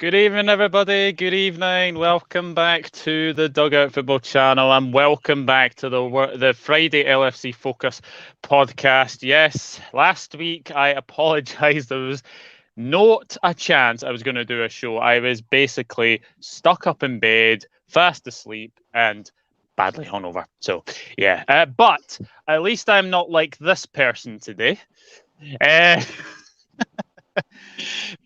Good evening, everybody. Good evening. Welcome back to the Dugout Football Channel, and welcome back to the Friday LFC Focus Podcast. Yes, last week I apologise. There was not a chance I was going to do a show. I was basically stuck up in bed, fast asleep, and badly hungover. So, yeah. But at least I'm not like this person today.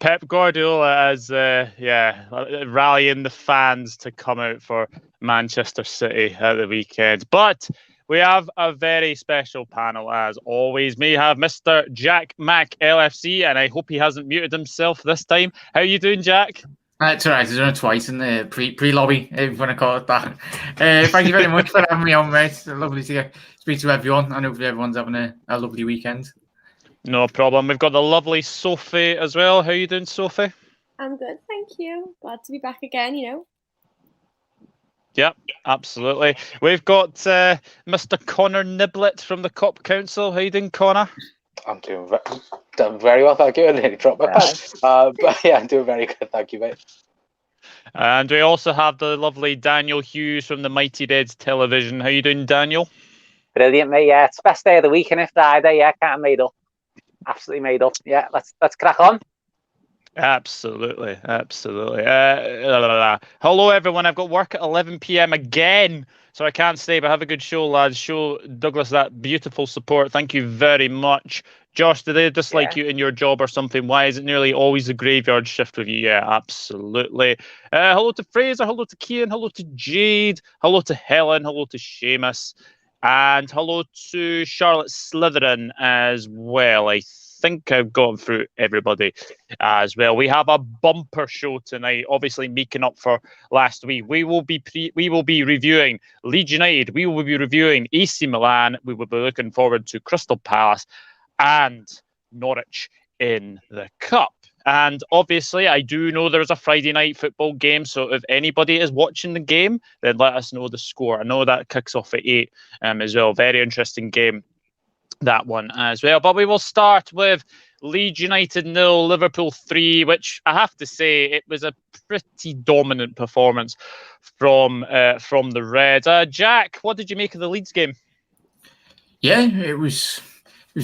Pep Guardiola as rallying the fans to come out for Manchester City at the weekend. But we have a very special panel as always. We have Mr. Mack LFC, and I hope he hasn't muted himself this time. How are you doing, Jack? It's all right. I've done it twice in the pre-lobby, if you want to call it that. Thank you very much for having me on, mate. It's lovely to speak to everyone, and hopefully everyone's having a lovely weekend. No problem. We've got the lovely Sophie as well. How are you doing, Sophie? I'm good, thank you. Glad to be back again, Yep, absolutely. We've got Mr. Connor Niblett from the Kop Council. How are you doing, Connor? I'm doing very well, thank you. I nearly dropped my pen. But yeah, I'm doing very good, thank you, mate. And we also have the lovely Daniel Hughes from the Mighty Reds Television. How are you doing, Daniel? Brilliant, mate. Yeah, it's the best day of the week, and it's Friday. Yeah, can't have made up. Absolutely made up. Yeah, let's crack on. Absolutely. Hello, everyone. I've got work at 11 p.m. again, so I can't stay, but have a good show, lads. Show Douglas that beautiful support. Thank you very much. Josh, do they dislike you in your job or something? Why is it nearly always a graveyard shift with you? Yeah, absolutely. Hello to Fraser. Hello to Kian. Hello to Jade. Hello to Helen. Hello to Seamus. And hello to Charlotte Slytherin as well. I think I've gone through everybody as well. We have a bumper show tonight, obviously making up for last week. We will be reviewing Leeds United. We will be reviewing AC Milan. We will be looking forward to Crystal Palace and Norwich in the Cup. And obviously, I do know there's a Friday night football game. So if anybody is watching the game, then let us know the score. I know that kicks off at 8 as well. Very interesting game, that one as well. But we will start with Leeds United 0, Liverpool 3, which I have to say, it was a pretty dominant performance from the Reds. Jack, what did you make of the Leeds game? Yeah, it was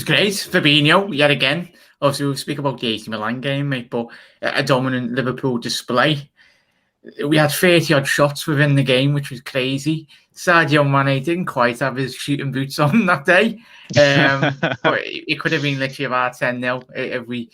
great. Fabinho, yet again. Obviously, we'll speak about the AC Milan game, mate, but a dominant Liverpool display. We had 30-odd shots within the game, which was crazy. Sadio Mane didn't quite have his shooting boots on that day. But it could have been literally about 10-0 if we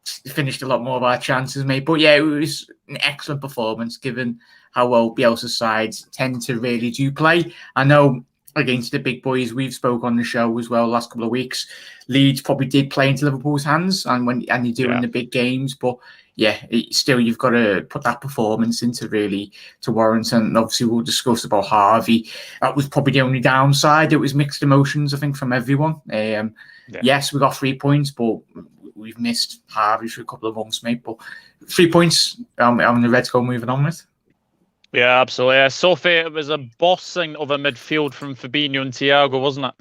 finished a lot more of our chances, mate. But yeah, it was an excellent performance, given how well Bielsa's sides tend to really do play. I know against the big boys we've spoke on the show as well last couple of weeks, Leeds probably did play into Liverpool's hands and you do in the big games, but yeah, still you've got to put that performance into really to warrant. And obviously we'll discuss about Harvey. That was probably the only downside. It was mixed emotions, I think, from everyone. Yes, we got 3 points, but we've missed Harvey for a couple of months, mate. But 3 points on the Reds go moving on with. Yeah, absolutely. Sophie, it was a bossing of a midfield from Fabinho and Thiago, wasn't it?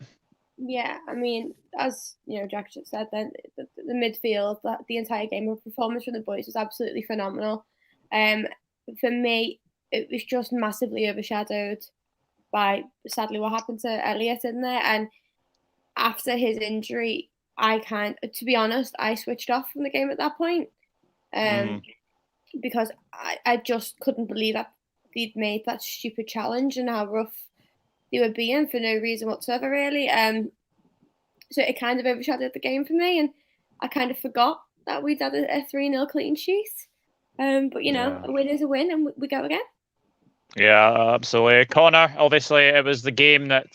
Yeah, I mean, as Jack just said, then the midfield, the entire game of performance from the boys was absolutely phenomenal. For me, it was just massively overshadowed by, sadly, what happened to Elliott in there. And after his injury, to be honest, I switched off from the game at that point, because I just couldn't believe that they'd made that stupid challenge and how rough they were being for no reason whatsoever, really. So it kind of overshadowed the game for me, and I kind of forgot that we'd had a 3-0 clean sheet. But, a win is a win, and we go again. Yeah, absolutely. Connor, obviously, it was the game that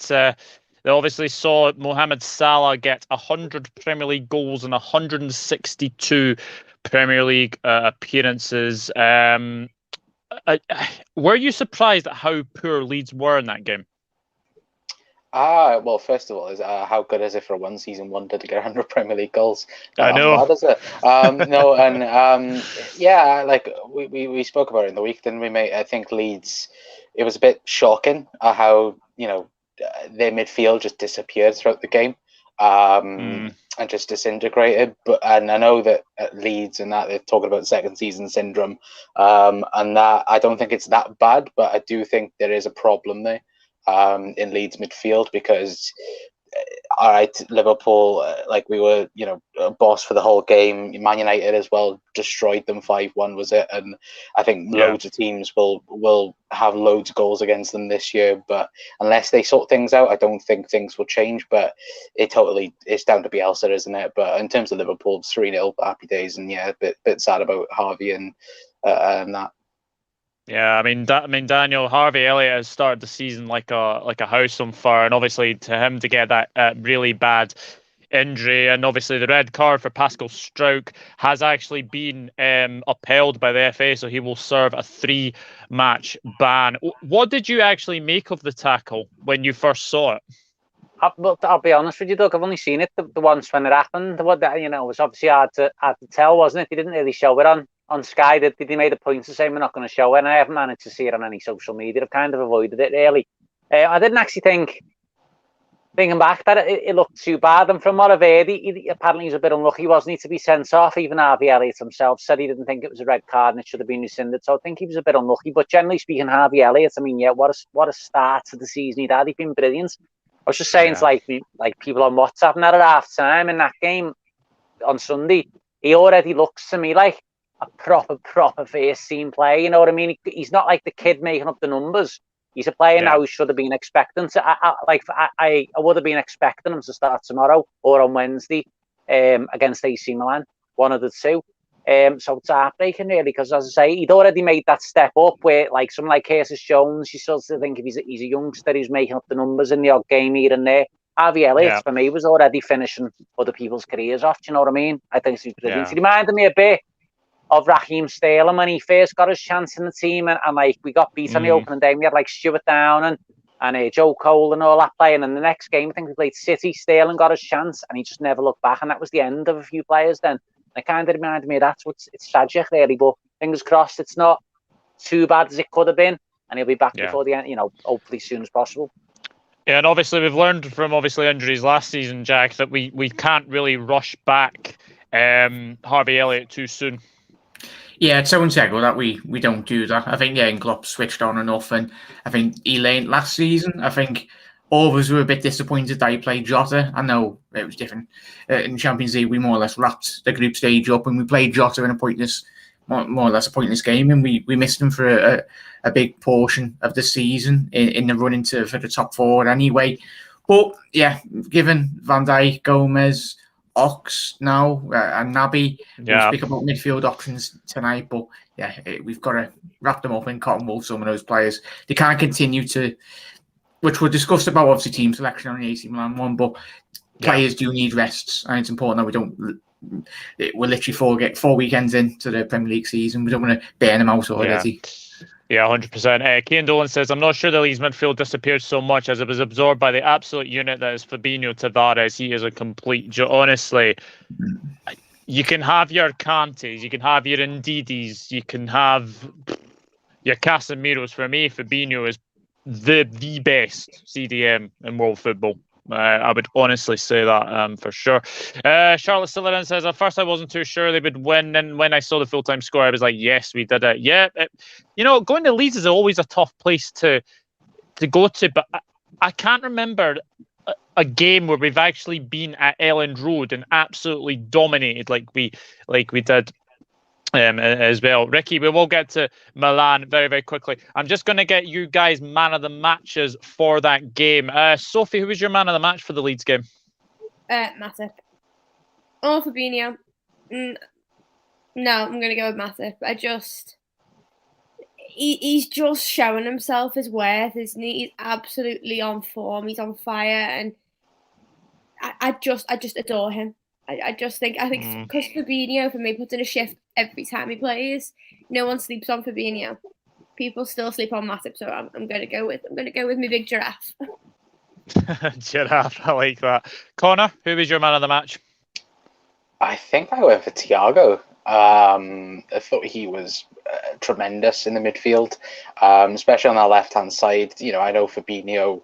they obviously saw Mohamed Salah get 100 Premier League goals and 162 Premier League appearances. Were you surprised at how poor Leeds were in that game? Well, first of all, is how good is it for a one-season wonder to get 100 Premier League goals? I know. Bad, is it? Yeah, like we spoke about it in the week, didn't we, mate? I think Leeds, it was a bit shocking how their midfield just disappeared throughout the game. just disintegrated. And I know that at Leeds and that they're talking about second season syndrome, and that I don't think it's that bad, but I do think there is a problem there in Leeds midfield because. All right, Liverpool, like we were, a boss for the whole game. Man United as well destroyed them 5-1, was it? And I think loads of teams will have loads of goals against them this year. But unless they sort things out, I don't think things will change. But it's down to Bielsa, isn't it? But in terms of Liverpool, 3-0, happy days, and a bit sad about Harvey and that. Yeah, I mean, Daniel, Harvey Elliott has started the season like a house on fire, and obviously to him to get that really bad injury, and obviously the red card for Pascal Struijk has actually been upheld by the FA, so he will serve a 3-match ban. What did you actually make of the tackle when you first saw it? I'll be honest with you, Doug. I've only seen it the once when it happened. It was obviously hard to tell, wasn't it? He didn't really show it on Sky. Did he made a point to say we're not going to show it? And I haven't managed to see it on any social media. I've kind of avoided it, really. I didn't actually thinking back, that it looked too bad. And from what I've heard, apparently he's a bit unlucky, wasn't he, to be sent off. Even Harvey Elliott himself said he didn't think it was a red card and it should have been rescinded. So I think he was a bit unlucky. But generally speaking, Harvey Elliott, I mean, what a start to the season he'd had. He'd been brilliant. I was just saying to like people on WhatsApp and at half time in that game on Sunday, he already looks to me like a proper first team player. You know what I mean? He's not like the kid making up the numbers. He's a player now who should have been expectant. I would have been expecting him to start tomorrow or on Wednesday against AC Milan, one of the two. So it's heartbreaking, really, because as I say, he'd already made that step up where, like, someone like Curtis Jones, you sort of think if he's a youngster who's making up the numbers in the odd game here and there. Harvey Elliott, for me, was already finishing other people's careers off. Do you know what I mean? I think he's brilliant. He reminded me a bit of Raheem Sterling when he first got his chance in the team, and like we got beat on the opening day. We had like Stuart Down and Joe Cole and all that playing. And the next game, I think we played City. Sterling got his chance, and he just never looked back. And that was the end of a few players then. It kind of reminded me of that. So it's tragic, really. But fingers crossed, it's not too bad as it could have been, and he'll be back before the end. Hopefully as soon as possible. Yeah, and obviously we've learned from injuries last season, Jack, that we can't really rush back Harvey Elliott too soon. Yeah, it's so integral that we don't do that. I think Klopp switched on enough, and I think he learned last season. I think all of us were a bit disappointed that he played Jota. I know it was different. In Champions League, we more or less wrapped the group stage up, and we played Jota in more or less a pointless game, and we missed him for a big portion of the season in the run for the top four anyway. But yeah, given Van Dijk, Gomez, Ox now and Naby, we'll speak about midfield options tonight. But yeah, we've got to wrap them up in cotton wool. Some of those players, they can't continue to, which we'll discuss about obviously team selection on the AC Milan one, but players do need rests, and it's important that we don't. We're literally 4 weekends into the Premier League season. We don't want to burn them out already. Yeah, 100%. Cian Dolan says, I'm not sure the Leeds midfield disappeared so much as it was absorbed by the absolute unit that is Fabinho Tavares. He is a complete... Honestly, you can have your Kantes, you can have your Ndidis, you can have your Casemiros. For me, Fabinho is the best CDM in world football. I would honestly say that for sure. Charlotte Sillerin says, at first I wasn't too sure they would win, and when I saw the full-time score, I was like, yes, we did it. Yeah, going to Leeds is always a tough place to go to, but I can't remember a game where we've actually been at Elland Road and absolutely dominated like we did as well. Ricky, we will get to Milan very, very quickly. I'm just going to get you guys man of the matches for that game. Sophie, who was your man of the match for the Leeds game? Matip. Or Fabinho. No, I'm going to go with Matip. He's just showing himself his worth, isn't he? He's absolutely on form. He's on fire, and I just adore him. I think because Fabinho, for me, puts in a shift every time he plays. No one sleeps on Fabinho. People still sleep on Matip, so I'm going to go with my big giraffe. Giraffe, I like that. Connor, who was your man of the match? I think I went for Thiago. I thought he was tremendous in the midfield, especially on that left-hand side. You know, I know Fabinho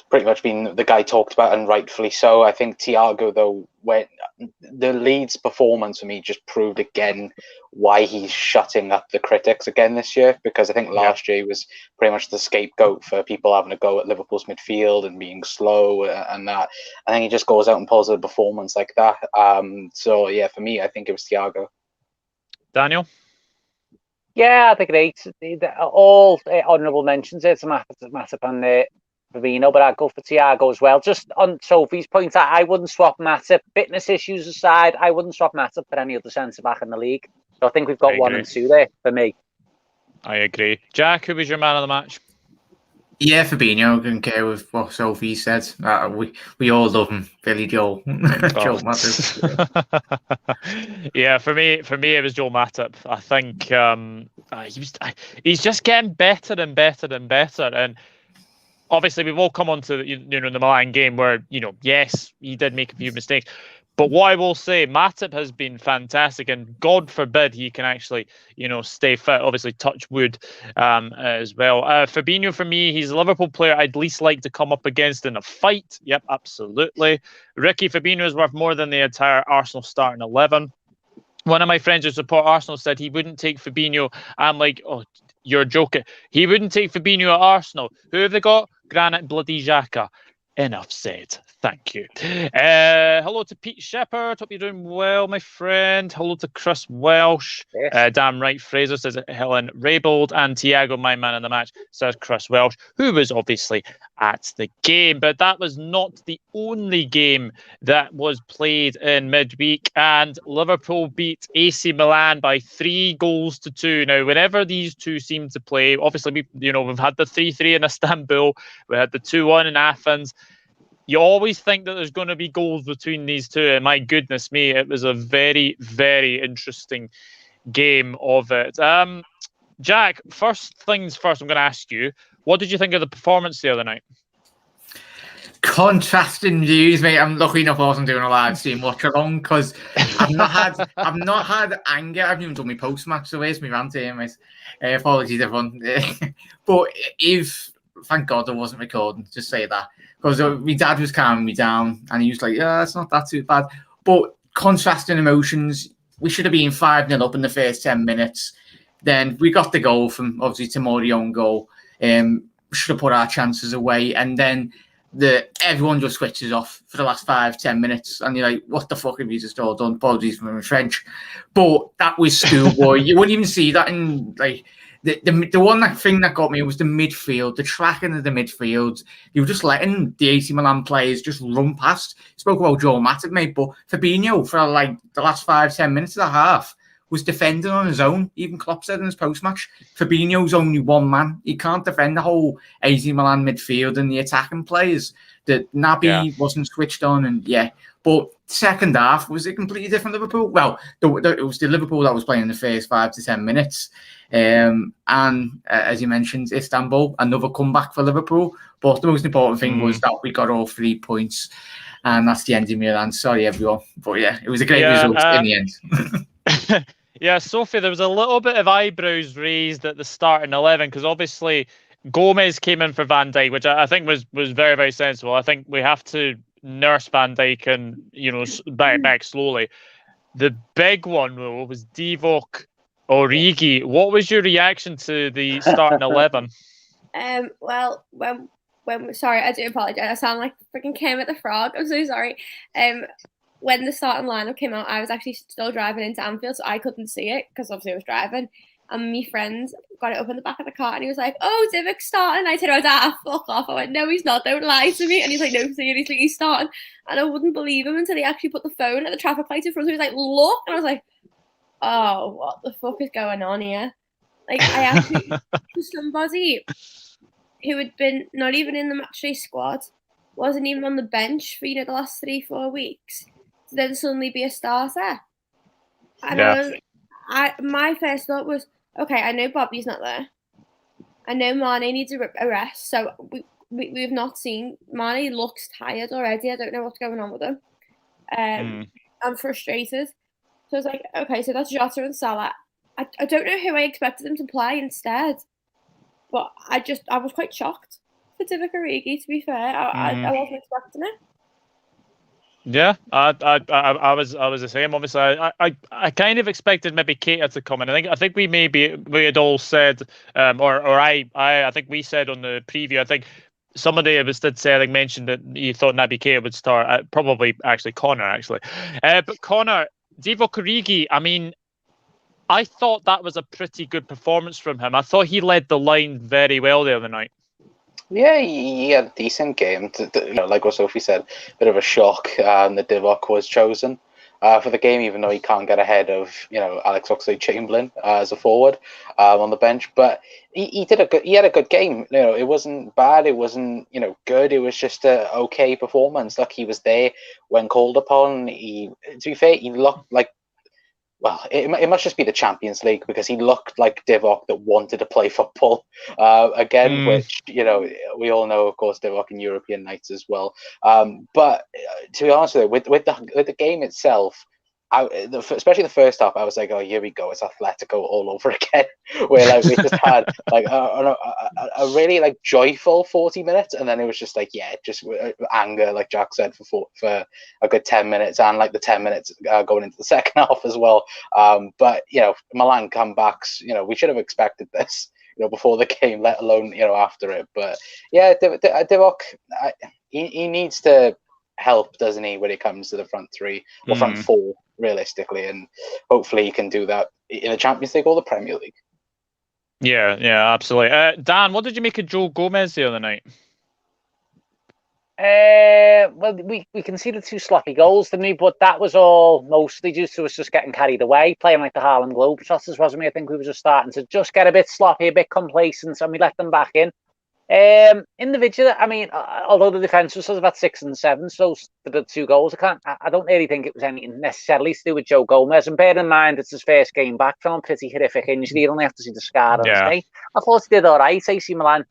pretty much been the guy talked about, and rightfully so. I think Thiago, though, when the Leeds performance for me just proved again why he's shutting up the critics again this year, because I think last year he was pretty much the scapegoat for people having a go at Liverpool's midfield and being slow and that. I think he just goes out and pulls a performance like that. So yeah, for me, I think it was Thiago. Daniel? Yeah, I agree. All honourable mentions. It's a Matip and Fabinho, but I'd go for Thiago as well. Just on Sophie's point, I wouldn't swap Matip. Fitness issues aside, I wouldn't swap Matip for any other centre-back in the league. So I think we've got 1 and 2 there for me. I agree. Jack, who was your man of the match? Yeah, Fabinho, I don't care with what Sophie said. We all love him, Billy Joel. Joel Matip. Yeah, for me, it was Joel Matip. I think he's just getting better and better and better. And obviously, we've all come on to the Milan game where, yes, he did make a few mistakes. But what I will say, Matip has been fantastic, and God forbid he can actually, stay fit. Obviously, touch wood as well. Fabinho, for me, he's a Liverpool player I'd least like to come up against in a fight. Yep, absolutely. Ricky, Fabinho is worth more than the entire Arsenal starting 11. One of my friends who support Arsenal said he wouldn't take Fabinho. I'm like, oh, you're joking. He wouldn't take Fabinho at Arsenal. Who have they got? Granit bloody Xhaka. Enough said. Thank you. Hello to Pete Shepherd. Hope you're doing well, my friend. Hello to Chris Welsh. Yes. Damn right. Fraser says Helen Raybould, and Thiago, my man in the match, says Chris Welsh, who was obviously at the game. But that was not the only game that was played in midweek, and Liverpool beat AC Milan by 3-2. Now, whenever these two seem to play, obviously we've had the 3-3 in Istanbul, we had the 2-1 in Athens. You always think that there's going to be goals between these two, and my goodness me, it was a very, very interesting game of it. Jack, first things first, I'm going to ask you, what did you think of the performance the other night? Contrasting views, mate. I'm lucky enough I wasn't doing a live stream watch along because I've not had anger. I haven't even done my post match, so where's my rant here, mate? Apologies, everyone. But thank God I wasn't recording, just say that. Because my dad was calming me down and he was like, yeah, it's not that too bad. But contrasting emotions, we should have been 5-0 up in the first 10 minutes. Then we got the goal from, obviously, Tomori own goal. Should have put our chances away. And then everyone just switches off for the last 5-10 minutes. And you're like, what the fuck have you just all done? Apologies for my French. But that was schoolboy. You wouldn't even see that in, like... The one thing that got me was the midfield, the tracking of the midfield. You were just letting the AC Milan players just run past. You spoke about Joel Matip, mate, but Fabinho for like the last 5-10 minutes of the half was defending on his own. Even Klopp said in his post-match, Fabinho's only one man. He can't defend the whole AC Milan midfield and the attacking players. That Naby wasn't switched on, and But second half was a completely different Liverpool. Well, it was the Liverpool that was playing in the first 5 to 10 minutes. And as you mentioned, Istanbul, another comeback for Liverpool. But the most important thing was that we got all 3 points. And that's the end of Milan. Sorry, everyone. But it was a great result in the end. Yeah, Sophie, there was a little bit of eyebrows raised at the starting 11 because obviously Gomez came in for Van Dijk, which I think was very, very sensible. I think we have to nurse Van Dijk and, back slowly. The big one, though, was Divock Origi. What was your reaction to the starting 11? Well, when sorry, I do apologize. I sound like freaking Kermit the Frog. I'm so sorry. When the starting lineup came out, I was actually still driving into Anfield, so I couldn't see it because obviously I was driving. And my friend got it up in the back of the car and he was like, oh, Divock's starting. I said, fuck off. I went, no, he's not. Don't lie to me. And he's like, no, seriously, he's starting. And I wouldn't believe him until he actually put the phone at the traffic light in front of me. He was like, look. And I was like, oh, what the fuck is going on here? Like, I actually, somebody who had been not even in the matchday squad, wasn't even on the bench for, the last 3-4 weeks, to then suddenly be a starter. And my first thought was, okay, I know Bobby's not there. I know Mane needs a rest. So we've not seen. Mane looks tired already. I don't know what's going on with him. I'm frustrated. So I was like, okay, so that's Jota and Salah. I don't know who I expected them to play instead, but I was quite shocked for Divock Origi. To be fair, I wasn't expecting it. Yeah, I was the same. Obviously, I kind of expected maybe Keita to come in. I think we had all said, I think we said on the preview. I think somebody of us did say, I think, mentioned that you thought Naby Keita would start. Probably actually Connor but Connor, Divock Origi. I mean, I thought that was a pretty good performance from him. I thought he led the line very well the other night. Yeah, he had a decent game. Like what Sophie said, a bit of a shock that Divock was chosen for the game, even though he can't get ahead of Alex Oxlade-Chamberlain as a forward on the bench. But he had a good game. It wasn't bad. It wasn't good. It was just a okay performance. Like, he was there when called upon. To be fair, he looked like. Well, it must just be the Champions League, because he looked like Divock that wanted to play football again, which, we all know, of course, Divock in European nights as well. But to be honest with you, with the game itself, especially the first half, I was like, oh, here we go, it's Atletico all over again, where we just had a really joyful 40 minutes, and then it was just just anger, like Jack said, for a good 10 minutes, and the 10 minutes going into the second half as well. But Milan comebacks, we should have expected this before the game, let alone after it. But yeah, Divock, he needs to help, doesn't he, when it comes to the front three or front four, realistically, and hopefully he can do that in the Champions League or the Premier League. Yeah, absolutely. Dan, what did you make of Joe Gomez the other night? Well, we conceded 2 sloppy goals, didn't we? But that was all mostly due to us just getting carried away, playing like the Harlem Globetrotters, wasn't we? I think we were just starting to just get a bit sloppy, a bit complacent, and we let them back in. Individually, I mean, although the defence was sort of at 6 and 7, so the 2 goals, I don't really think it was anything necessarily to do with Joe Gomez. And bear in mind, it's his first game back from a pretty horrific injury. You only have to see the scar on his face. I thought he did all right. AC Milan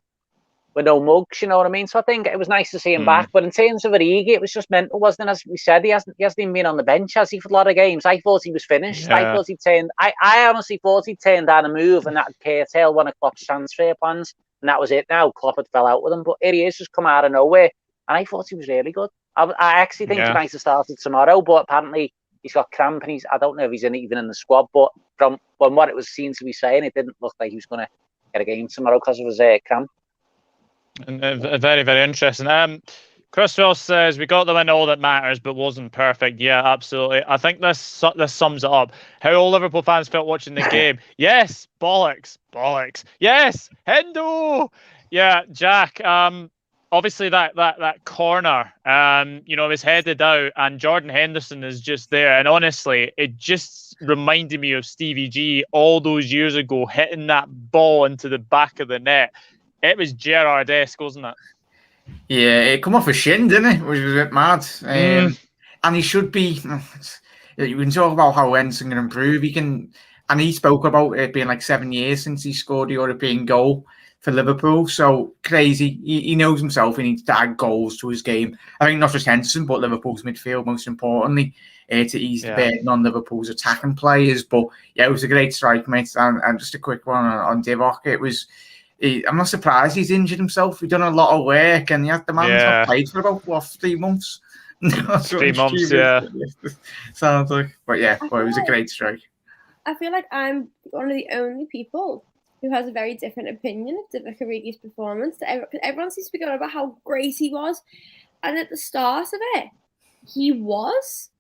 with no mugs, you know what I mean? So I think it was nice to see him back. But in terms of Origi, it was just mental, wasn't it? As we said, he hasn't even been on the bench, has he, for a lot of games? I thought he was finished. I honestly thought he'd turned down a move and that'd curtail one of Klopp's transfer plans. And that was it now. Klopp had fell out with him. But here he is, just come out of nowhere. And I thought he was really good. I actually think he might have started tomorrow, but apparently he's got cramp and I don't know if he's even in the squad. But from what it was seen to be saying, it didn't look like he was going to get a game tomorrow because of his cramp. And very, very interesting. Chriswell says, we got the win, all that matters, but wasn't perfect. Yeah, absolutely. I think this sums it up. How all Liverpool fans felt watching the game. Yes, bollocks. Yes, Hendo. Yeah, Jack. Obviously that corner, was headed out, and Jordan Henderson is just there. And honestly, it just reminded me of Stevie G all those years ago, hitting that ball into the back of the net. It was Gerrard-esque, wasn't it? Yeah, it come off a shin, didn't it? Which was a bit mad. And he should be. You can talk about how Henderson can improve. And he spoke about it being 7 years since he scored the European goal for Liverpool. So crazy. He knows himself. He needs to add goals to his game. I think not just Henderson, but Liverpool's midfield, most importantly, to ease the burden on Liverpool's attacking players. But yeah, it was a great strike, mate. And just a quick one on Divock. I'm not surprised he's injured himself. He's done a lot of work, and the man's not played for about 3 months. 3 months, yeah. Sounds like, but yeah, it was a great strike. I feel like I'm one of the only people who has a very different opinion of Divock Origi's performance. Everyone seems to be going about how great he was, and at the start of it, he was.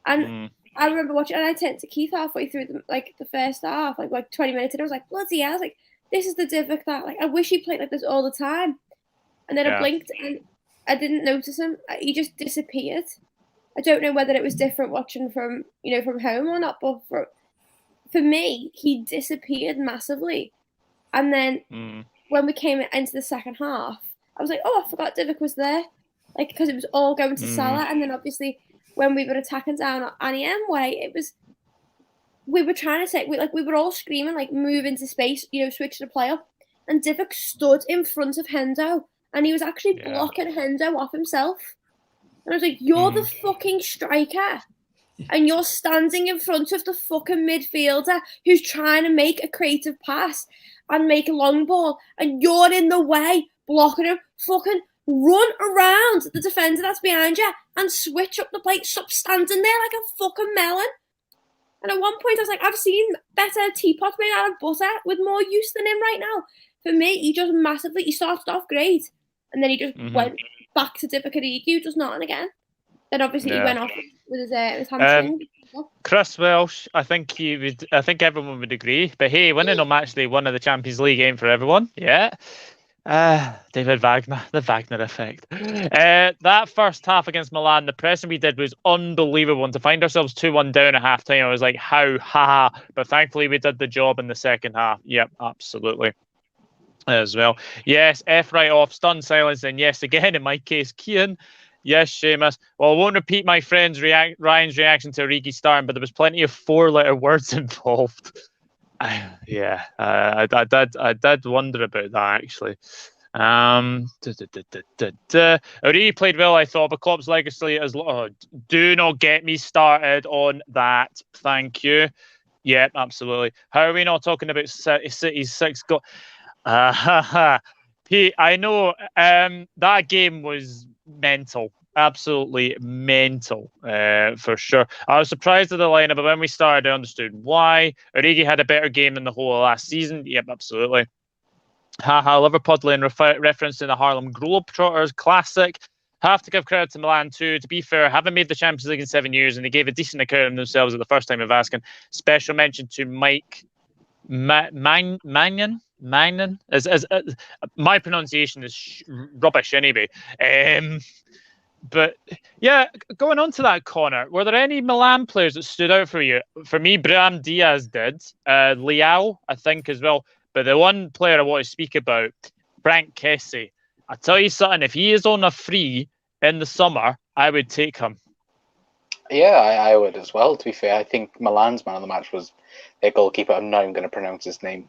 And I remember watching, and I turned to Keith halfway through the first half, like 20 minutes, and I was like, bloody hell! I was like, this is the Divock that I wish he played like this all the time. And then I blinked and I didn't notice him. He just disappeared. I don't know whether it was different watching from home or not, but for me, he disappeared massively. And then when we came into the second half, I was like, oh, I forgot Divock was there. Because it was all going to Salah. And then obviously when we were attacking down Annie M way, we were trying to say, we were all screaming, move into space, switch the play up. And Divock stood in front of Hendo, and he was actually blocking Hendo off himself. And I was like, you're the fucking striker. and you're standing in front of the fucking midfielder who's trying to make a creative pass and make a long ball, and you're in the way, blocking him. Fucking run around the defender that's behind you and switch up the plate. Stop standing there like a fucking melon. And at one point, I was like, I've seen better teapots made out of butter with more use than him right now. For me, he started off great, and then he just went back to Divock Origi, who does nothing again. Then obviously he went off with his hamstring. Chris Welsh, I think everyone would agree. But hey, winning them actually one of the Champions League game for everyone. Yeah. David Wagner, the Wagner effect. That first half against Milan, the pressing we did was unbelievable. And to find ourselves 2-1 down at half time, I was like, how? Ha. But thankfully, we did the job in the second half. Yep, absolutely. As well. Yes, F right off, stunned silence. And yes, again, in my case, Cian. Yes, Seamus. Well, I won't repeat my friend's Ryan's reaction to Origi starting, but there was plenty of 4-letter words involved. I did wonder about that actually. Origi played well, I thought, but Klopp's legacy is. Do not get me started on that. Thank you. Yeah, absolutely. How are we not talking about City's 6 goal? Pete, I know that game was mental. Absolutely mental, for sure. I was surprised at the lineup, but when we started, I understood why. Origi had a better game than the whole of last season. Yep, absolutely. Liverpudlian reference to the Harlem Globetrotters, classic. Have to give credit to Milan too. To be fair, haven't made the Champions League in 7 years, and they gave a decent account of themselves at the first time of asking. Special mention to Mike Mannion. My pronunciation is rubbish anyway. But yeah, going on to that, Connor, were there any Milan players that stood out for you? For me, Brahim Diaz did. Leao, I think, as well. But the one player I want to speak about, Frank Kessie. I tell you something, if he is on a free in the summer, I would take him. Yeah, I would as well, to be fair. I think Milan's man of the match was their goalkeeper. I'm not even going to pronounce his name,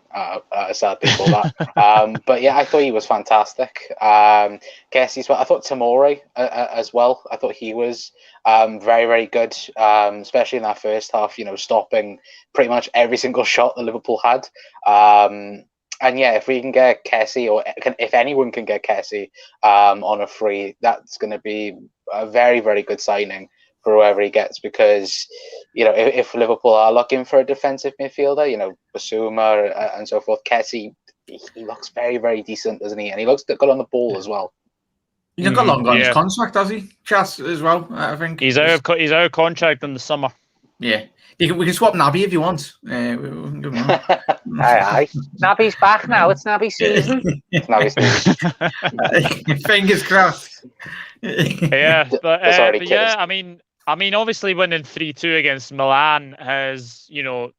sadly for that. But yeah, I thought he was fantastic. Kessie's well. I thought Tomori as well. I thought he was very, very good, especially in that first half, stopping pretty much every single shot that Liverpool had. And yeah, if we can get Kessie, or if anyone can get Kessie on a free, that's going to be a very, very good signing for whoever he gets, because if Liverpool are looking for a defensive midfielder, Basuma and so forth, Kessie, he looks very, very decent, doesn't he? And he looks good on the ball as well. He's not got long on his contract, has he? Chas as well, I think. He's out of contract in the summer. Yeah. We can swap Naby if you want. Aye. Naby's back now. It's Naby season. Fingers crossed. Yeah, but yeah, I mean, obviously winning 3-2 against Milan has, we're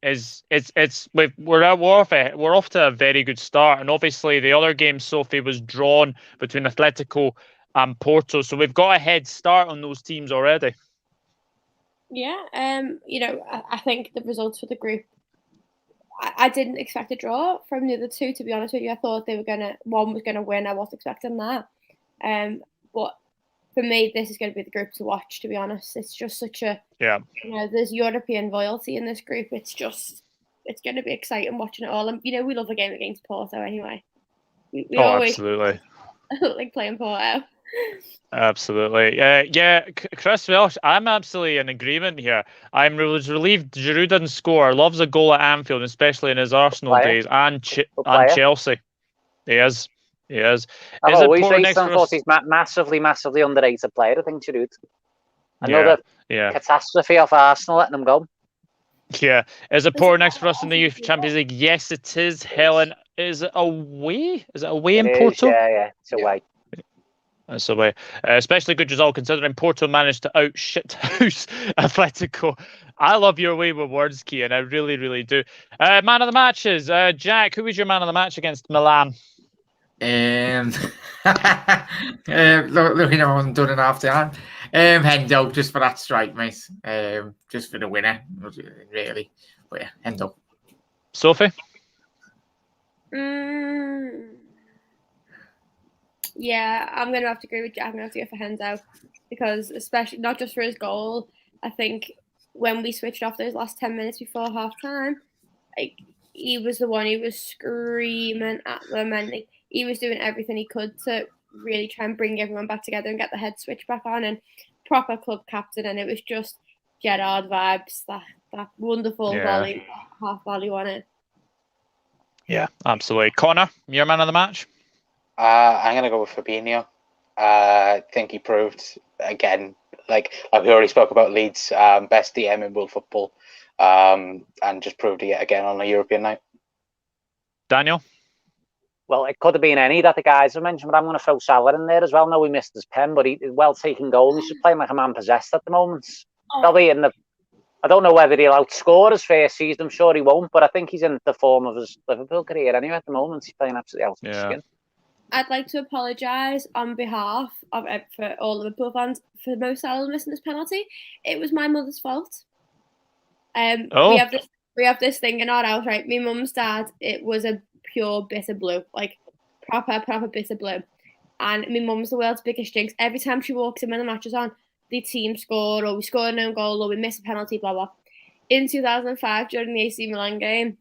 off to a very good start, and obviously the other game, Sophie, was drawn between Atletico and Porto, so we've got a head start on those teams already. Yeah, I think the results for the group, I didn't expect a draw from the other two, to be honest with you. I thought one was gonna win. I wasn't expecting that. But for me, this is going to be the group to watch, to be honest. It's just such a, there's European loyalty in this group. It's going to be exciting watching it all. And, we love a game against Porto anyway. We always absolutely. like playing Porto. Absolutely. Yeah, Chris Welsh, I'm absolutely in agreement here. I was relieved Giroud didn't score. Loves a goal at Anfield, especially in his Arsenal days, and Chelsea. He is. I've always raised him. Thought he's massively, massively underrated player. I think Giroud. Another catastrophe off Arsenal letting him go. Yeah. Is it Porto next for us in the Youth Champions League? Yes, it is. Helen, is it away? Is it away in Porto? Yeah, it's away. That's away. Especially good result considering Porto managed to out-shithouse Atletico. I love your way with words, Cian. I really, really do. Man of the matches. Jack, who was your man of the match against Milan? Looking at what done in half time. Hendo, just for that strike, mate. Just for the winner, really. But yeah, Hendo. Sophie? Yeah, I'm going to have to agree with Jack. I'm going to have to go for Hendo, because especially not just for his goal, I think when we switched off those last 10 minutes before half time, like he was the one who was screaming at them, and like, he was doing everything he could to really try and bring everyone back together and get the head switch back on, and proper club captain. And it was just Gerrard vibes, that wonderful volley, half volley on it. Yeah, absolutely. Connor, your man of the match? I'm going to go with Fabinho. I think he proved, again, like we already spoke about Leeds, best DM in world football, and just proved it yet again on a European night. Daniel? Well, it could have been any that the guys have mentioned, but I'm going to throw Salah in there as well. No, he missed his pen, but he well-taken goal. He's just playing like a man possessed at the moment. Probably I don't know whether he'll outscore his first season. I'm sure he won't, but I think he's in the form of his Liverpool career anyway at the moment. He's playing absolutely out of his skin. I'd like to apologise on behalf of for all Liverpool fans for Mo Salah missing this penalty. It was my mother's fault. We have this thing in our house, right? My mum's dad, it was a pure bit of blue, like proper bit of blue. And my mum's the world's biggest jinx. Every time she walks in when the match is on, the team score, or we score an own goal, or we miss a penalty, blah, blah. In 2005, during the AC Milan game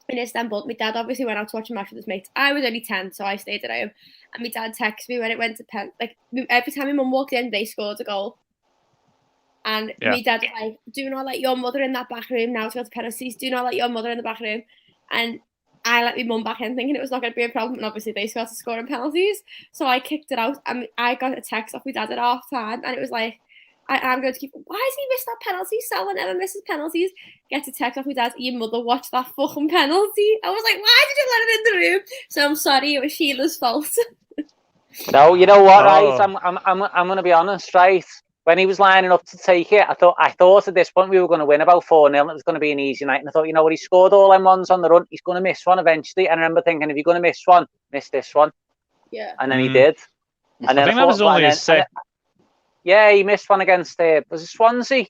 in Istanbul, my dad obviously went out to watch a match with his mates. I was only 10, so I stayed at home. And my dad texted me when it went to pen. Like, every time my mum walked in, they scored a goal. And my dad was like, do not let your mother in that back room now to go to penalties. Do not let your mother in the back room. And I let my mum back in thinking it was not going to be a problem. And obviously they started scoring penalties. So I kicked it out. And I got a text off my dad at half time. And it was like, I'm going to keep, why has he missed that penalty? Salah never misses penalties. Get a text off my dad, your mother watched that fucking penalty. I was like, why did you let him in the room? So I'm sorry, it was Sheila's fault. No, you know what, right? I'm going to be honest, right? When he was lining up to take it, I thought at this point we were going to win about 4-0 and it was going to be an easy night. And I thought, you know what, he scored all them ones on the run. He's going to miss one eventually. And I remember thinking, if you're going to miss one, miss this one. Yeah. And then he did. And then I think that was only his second. Yeah, he missed one against was it Swansea?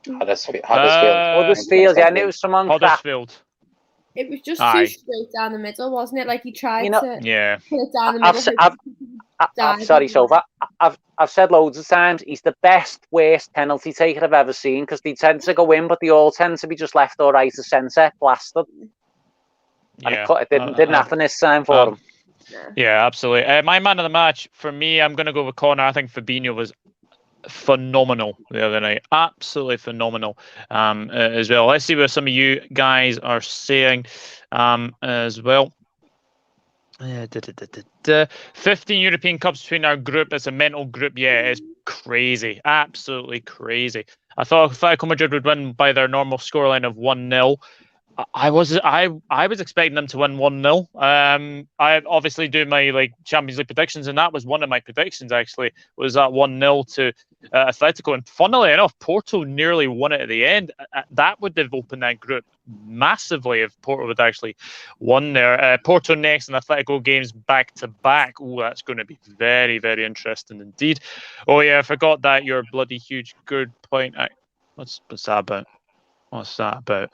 Huddersfield. Huddersfield, yeah, and it was someone Huddersfield. It was just too straight down the middle, wasn't it? Like he tried to put it down the middle. Sorry, Sophie. I've said loads of times he's the worst penalty taker I've ever seen, because they tend to go in, but they all tend to be just left or right of centre, blasted. And it didn't happen this time for him. Yeah, absolutely. My man of the match, for me, I'm going to go with Connor. I think Fabinho was phenomenal the other night. Absolutely phenomenal as well. Let's see what some of you guys are saying as well. 15 European Cups between our group. It's a mental group. Yeah, it's crazy. Absolutely crazy. I thought Atletico Madrid would win by their normal scoreline of 1-0. I was expecting them to win 1-0. I obviously do my Champions League predictions, and that was one of my predictions. Actually, was that 1-0 to Atletico, and funnily enough, Porto nearly won it at the end. That would have opened that group massively if Porto had actually won there. Porto next, and Atletico games back to back. Oh, that's going to be very, very interesting indeed. Oh yeah, I forgot that. Your bloody huge good point. What's that about? What's that about?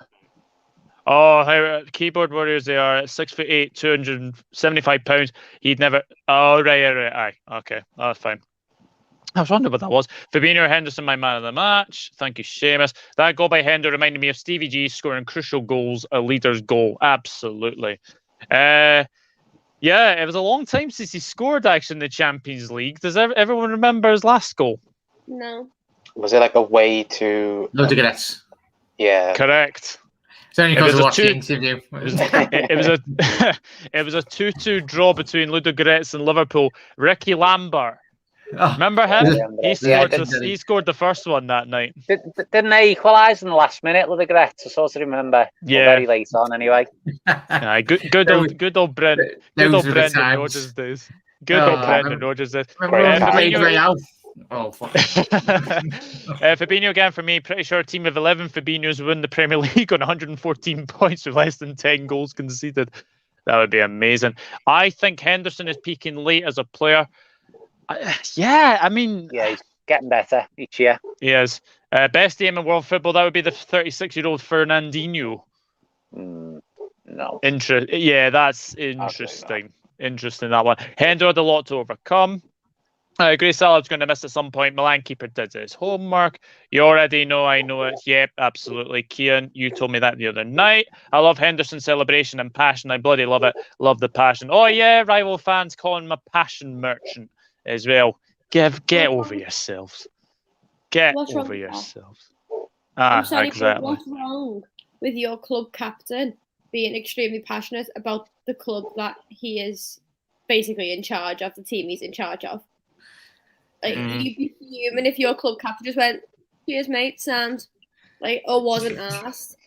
Oh, how keyboard warriors they are. 6'8", 275 pounds. He'd never. Oh, right. Aye, okay, that's fine. I was wondering what that was. Fabinho Henderson, my man of the match. Thank you, Seamus. That goal by Hendo reminded me of Stevie G scoring crucial goals, a leader's goal. Absolutely. Yeah, it was a long time since he scored actually in the Champions League. Does everyone remember his last goal? No. Was it like a way to? Ludogorets. Yeah. Correct. It's only because I watched the interview. It was a 2-2 draw between Ludogorets and Liverpool. Ricky Lambert. Remember him? He scored the first one that night. Didn't they equalise in the last minute, Ludogorets? I sort of remember. Yeah. Very late on, anyway. Good old Brendan Rodgers days. Good old Brendan Rodgers days. Oh, fuck. Fabinho again for me. Pretty sure a team of 11 Fabinhos win the Premier League on 114 points with less than 10 goals conceded. That would be amazing. I think Henderson is peaking late as a player. Yeah, he's getting better each year. He is. Best aim in world football, that would be the 36-year-old Fernandinho. No. Yeah, that's interesting. Interesting, that one. Hendo had a lot to overcome. I agree. Salah's going to miss at some point. Milan keeper did his homework. You already know. I know it. Yep, absolutely. Kian, you told me that the other night. I love Henderson's celebration and passion. I bloody love it. Love the passion. Oh yeah, rival fans calling him a passion merchant as well. Get over yourselves. Get over yourselves. I'm sorry, exactly. What's wrong with your club captain being extremely passionate about the club that he is basically in charge of, the team he's in charge of? Like, you'd be fuming if your club captain just went, "Cheers, mate," sound or wasn't asked.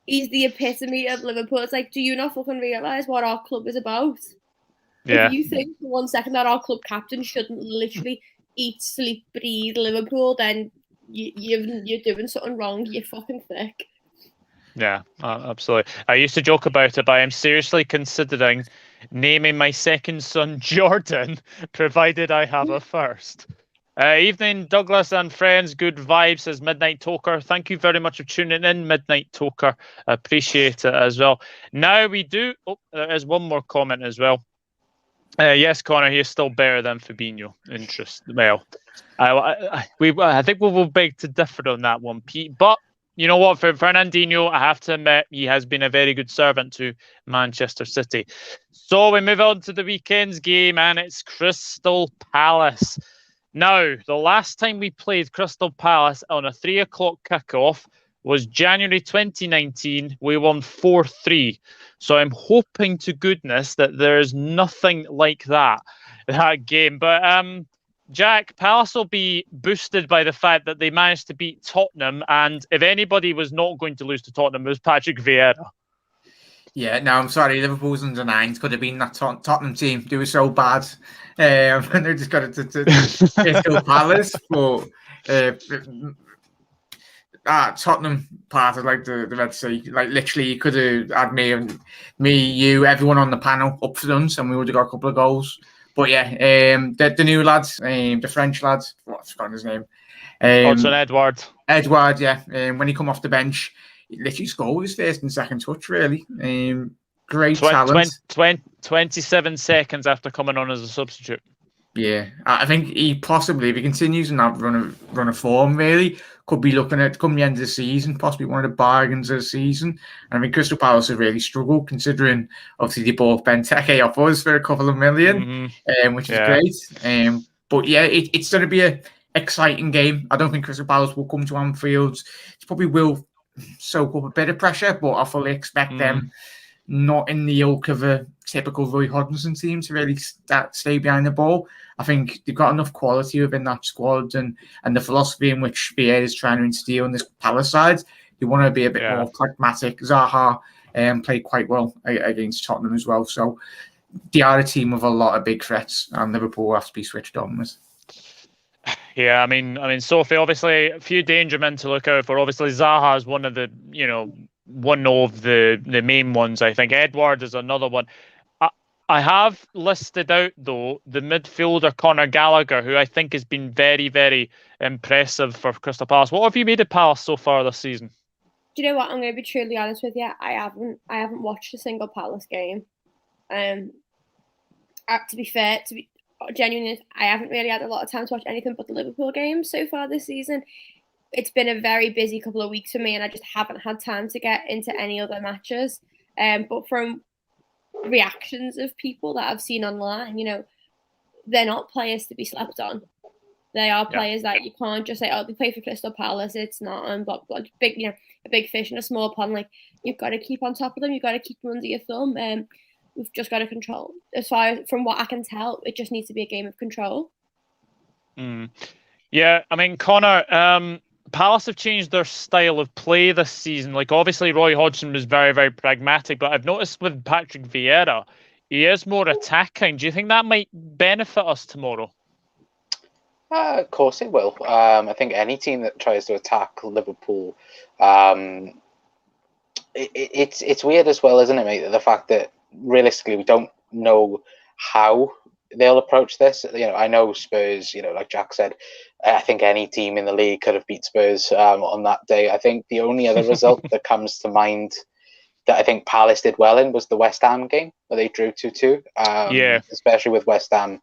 He's the epitome of Liverpool. It's like, do you not fucking realise what our club is about? Yeah. If you think for 1 second that our club captain shouldn't literally eat, sleep, breathe Liverpool, then you're doing something wrong. You're fucking thick. Yeah, absolutely. I used to joke about it, but I'm seriously considering naming my second son Jordan, provided I have a first. Evening, Douglas and friends. Good vibes, says Midnight Toker. Thank you very much for tuning in, Midnight Toker. I appreciate it as well. Now we do. Oh, there is one more comment as well. Yes, Connor, he is still better than Fabinho. Well, I think we will beg to differ on that one, Pete. But you know what? For Fernandinho, I have to admit, he has been a very good servant to Manchester City. So we move on to the weekend's game, and it's Crystal Palace. Now, the last time we played Crystal Palace on a 3 o'clock kickoff was January 2019. We won 4-3. So I'm hoping to goodness that there's nothing like that game. But Jack, Palace will be boosted by the fact that they managed to beat Tottenham, and if anybody was not going to lose to Tottenham, it was Patrick Vieira. Yeah, no, I'm sorry. Liverpool's under nines could have been that Tottenham team. They were so bad, and they just got it to Crystal Palace. But Tottenham part of like the Red Sea, like literally, you could have had me, you, everyone on the panel up front, and we would have got a couple of goals. But yeah, the new lads, the French lads, what's his name? Hudson Edward. Edward, yeah. When he come off the bench, he literally scored his first and second touch, really. Great talent. 27 seconds after coming on as a substitute. Yeah, I think he possibly, if he continues in that run of form, really, could be looking at, come the end of the season, possibly one of the bargains of the season. And I mean, Crystal Palace have really struggled, considering, obviously, they bought Benteke off us for a couple of million, which is great. But yeah, it's going to be an exciting game. I don't think Crystal Palace will come to Anfield. It probably will soak up a bit of pressure, but I fully expect them not in the ilk of a typical Roy Hodgson team to really stay behind the ball. I think they've got enough quality within that squad and the philosophy in which Vieira is trying to instill on this Palace side. You want to be a bit more pragmatic. Zaha played quite well against Tottenham as well. So they are a team with a lot of big threats, and Liverpool have to be switched on with. Yeah, I mean, Sophie, obviously a few danger men to look out for. Obviously, Zaha is one of the main ones. I think Edward is another one. I have listed out, though, the midfielder Conor Gallagher, who I think has been very, very impressive for Crystal Palace. What have you made of Palace so far this season? Do you know what? I'm going to be truly honest with you. I haven't watched a single Palace game. To be fair, genuinely, I haven't really had a lot of time to watch anything but the Liverpool games so far this season. It's been a very busy couple of weeks for me, and I just haven't had time to get into any other matches. But from reactions of people that I've seen online, they're not players to be slept on. They are players that you can't just say, "Oh, they play for Crystal Palace." It's not big, a big fish in a small pond. Like, you've got to keep on top of them. You've got to keep them under your thumb. We've just got to control. As far as from what I can tell, it just needs to be a game of control. Yeah, I mean, Connor, Palace have changed their style of play this season. Like, obviously, Roy Hodgson was very, very pragmatic, but I've noticed with Patrick Vieira, he is more attacking. Do you think that might benefit us tomorrow? Of course it will. I think any team that tries to attack Liverpool, it's weird as well, isn't it, mate? The fact that realistically we don't know how they'll approach this. I know Spurs, like Jack said, I think any team in the league could have beat Spurs on that day. I think the only other result that comes to mind that I think Palace did well in was the West Ham game where they drew 2-2. Especially with West Ham,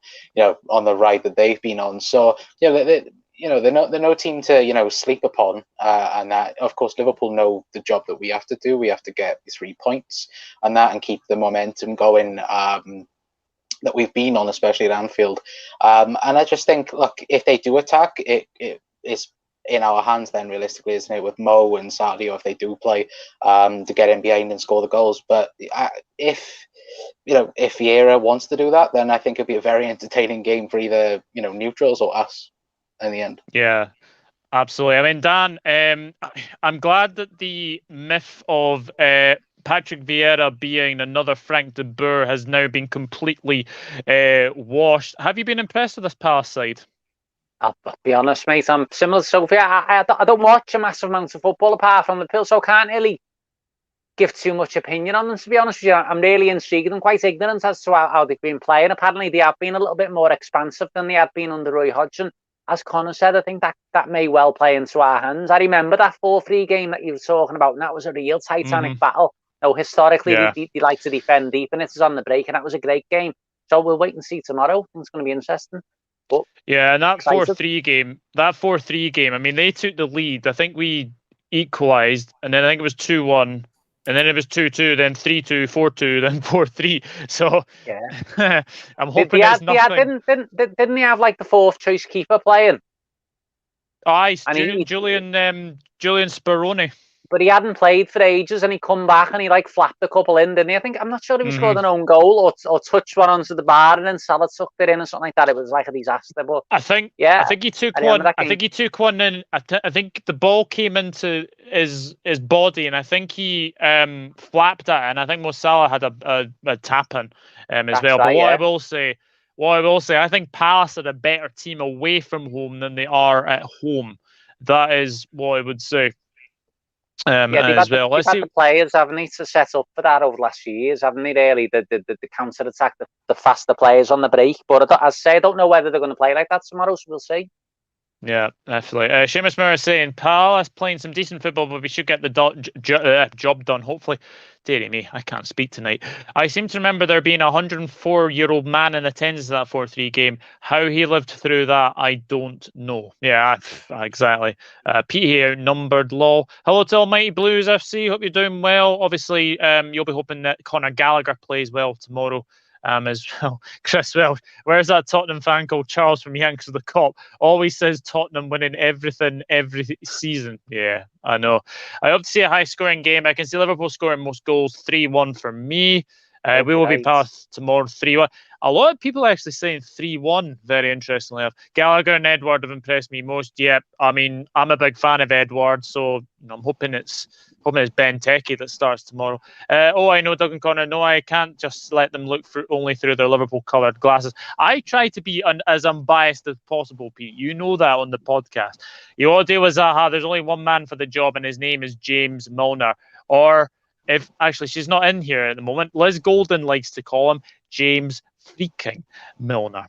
on the ride that they've been on. So they're no team to sleep upon, and that of course Liverpool know the job that we have to do. We have to get 3 points and keep the momentum going that we've been on, especially at Anfield. And I just think, look, if they do attack, it is in our hands then, realistically, isn't it, with Mo and Sadio if they do play, to get in behind and score the goals. But if Vieira wants to do that, then I think it'd be a very entertaining game for either neutrals or us in the end. Yeah, absolutely. I mean, Dan, I'm glad that the myth of Patrick Vieira being another Frank de Boer has now been completely washed. Have you been impressed with this Palace side? I'll be honest, mate. I'm similar to Sophie. I don't watch a massive amount of football apart from the pill, so I can't really give too much opinion on them, to be honest with you. I'm really intrigued and quite ignorant as to how they've been playing. Apparently, they have been a little bit more expansive than they had been under Roy Hodgson. As Connor said, I think that may well play into our hands. I remember that 4-3 game that you were talking about, and that was a real titanic battle. Historically, they like to defend deep, and it was on the break, and that was a great game. So we'll wait and see tomorrow. I think it's going to be interesting. But and that 4-3 game, I mean, they took the lead. I think we equalised, and then I think it was 2-1, and then it was 2-2, then 3-2, 4-2, then 4-3. So I'm hoping it's nothing. Didn't he have like the fourth choice keeper playing? Aye, Julian Speroni. But he hadn't played for ages, and he come back and he flapped a couple in, didn't he? I'm not sure if he scored an own goal or touched one onto the bar and then Salah tucked it in or something like that. It was like a disaster. But I think he took one. I think he took one in. I think the ball came into his body, and I think he flapped it, and I think Mo Salah had a tap in as well. Right, but what I will say, I think Palace are a better team away from home than they are at home. That is what I would say. They've had the players, haven't they, to set up for that over the last few years, haven't they, really? The counter-attack, the faster players on the break. But as I say, I don't know whether they're going to play like that tomorrow, so we'll see. Yeah, definitely. Seamus Murray saying, Palace playing some decent football, but we should get the job done, hopefully. Dearie me, I can't speak tonight. I seem to remember there being a 104-year-old man in attendance at that 4-3 game. How he lived through that, I don't know. Yeah, exactly. Pete here, outnumbered, lol. Hello to Almighty Blues FC. Hope you're doing well. Obviously, you'll be hoping that Conor Gallagher plays well tomorrow. As well. Chris Welsh, where's that Tottenham fan called Charles from Yanks of the Kop? Always says Tottenham winning everything every season. Yeah, I know. I hope to see a high-scoring game. I can see Liverpool scoring most goals, 3-1 for me. We will be Palace tomorrow, 3-1. A lot of people are actually saying 3-1, very interestingly. Gallagher and Edward have impressed me most. Yeah, I mean, I'm a big fan of Edward, so I'm hoping it's Benteke that starts tomorrow. I know, Doug and Connor. No, I can't just let them look only through their Liverpool-coloured glasses. I try to be as unbiased as possible, Pete. You know that on the podcast. You all do with Zaha. There's only one man for the job, and his name is James Milner. Or, if actually she's not in here at the moment, Liz Golden likes to call him James freaking Milner.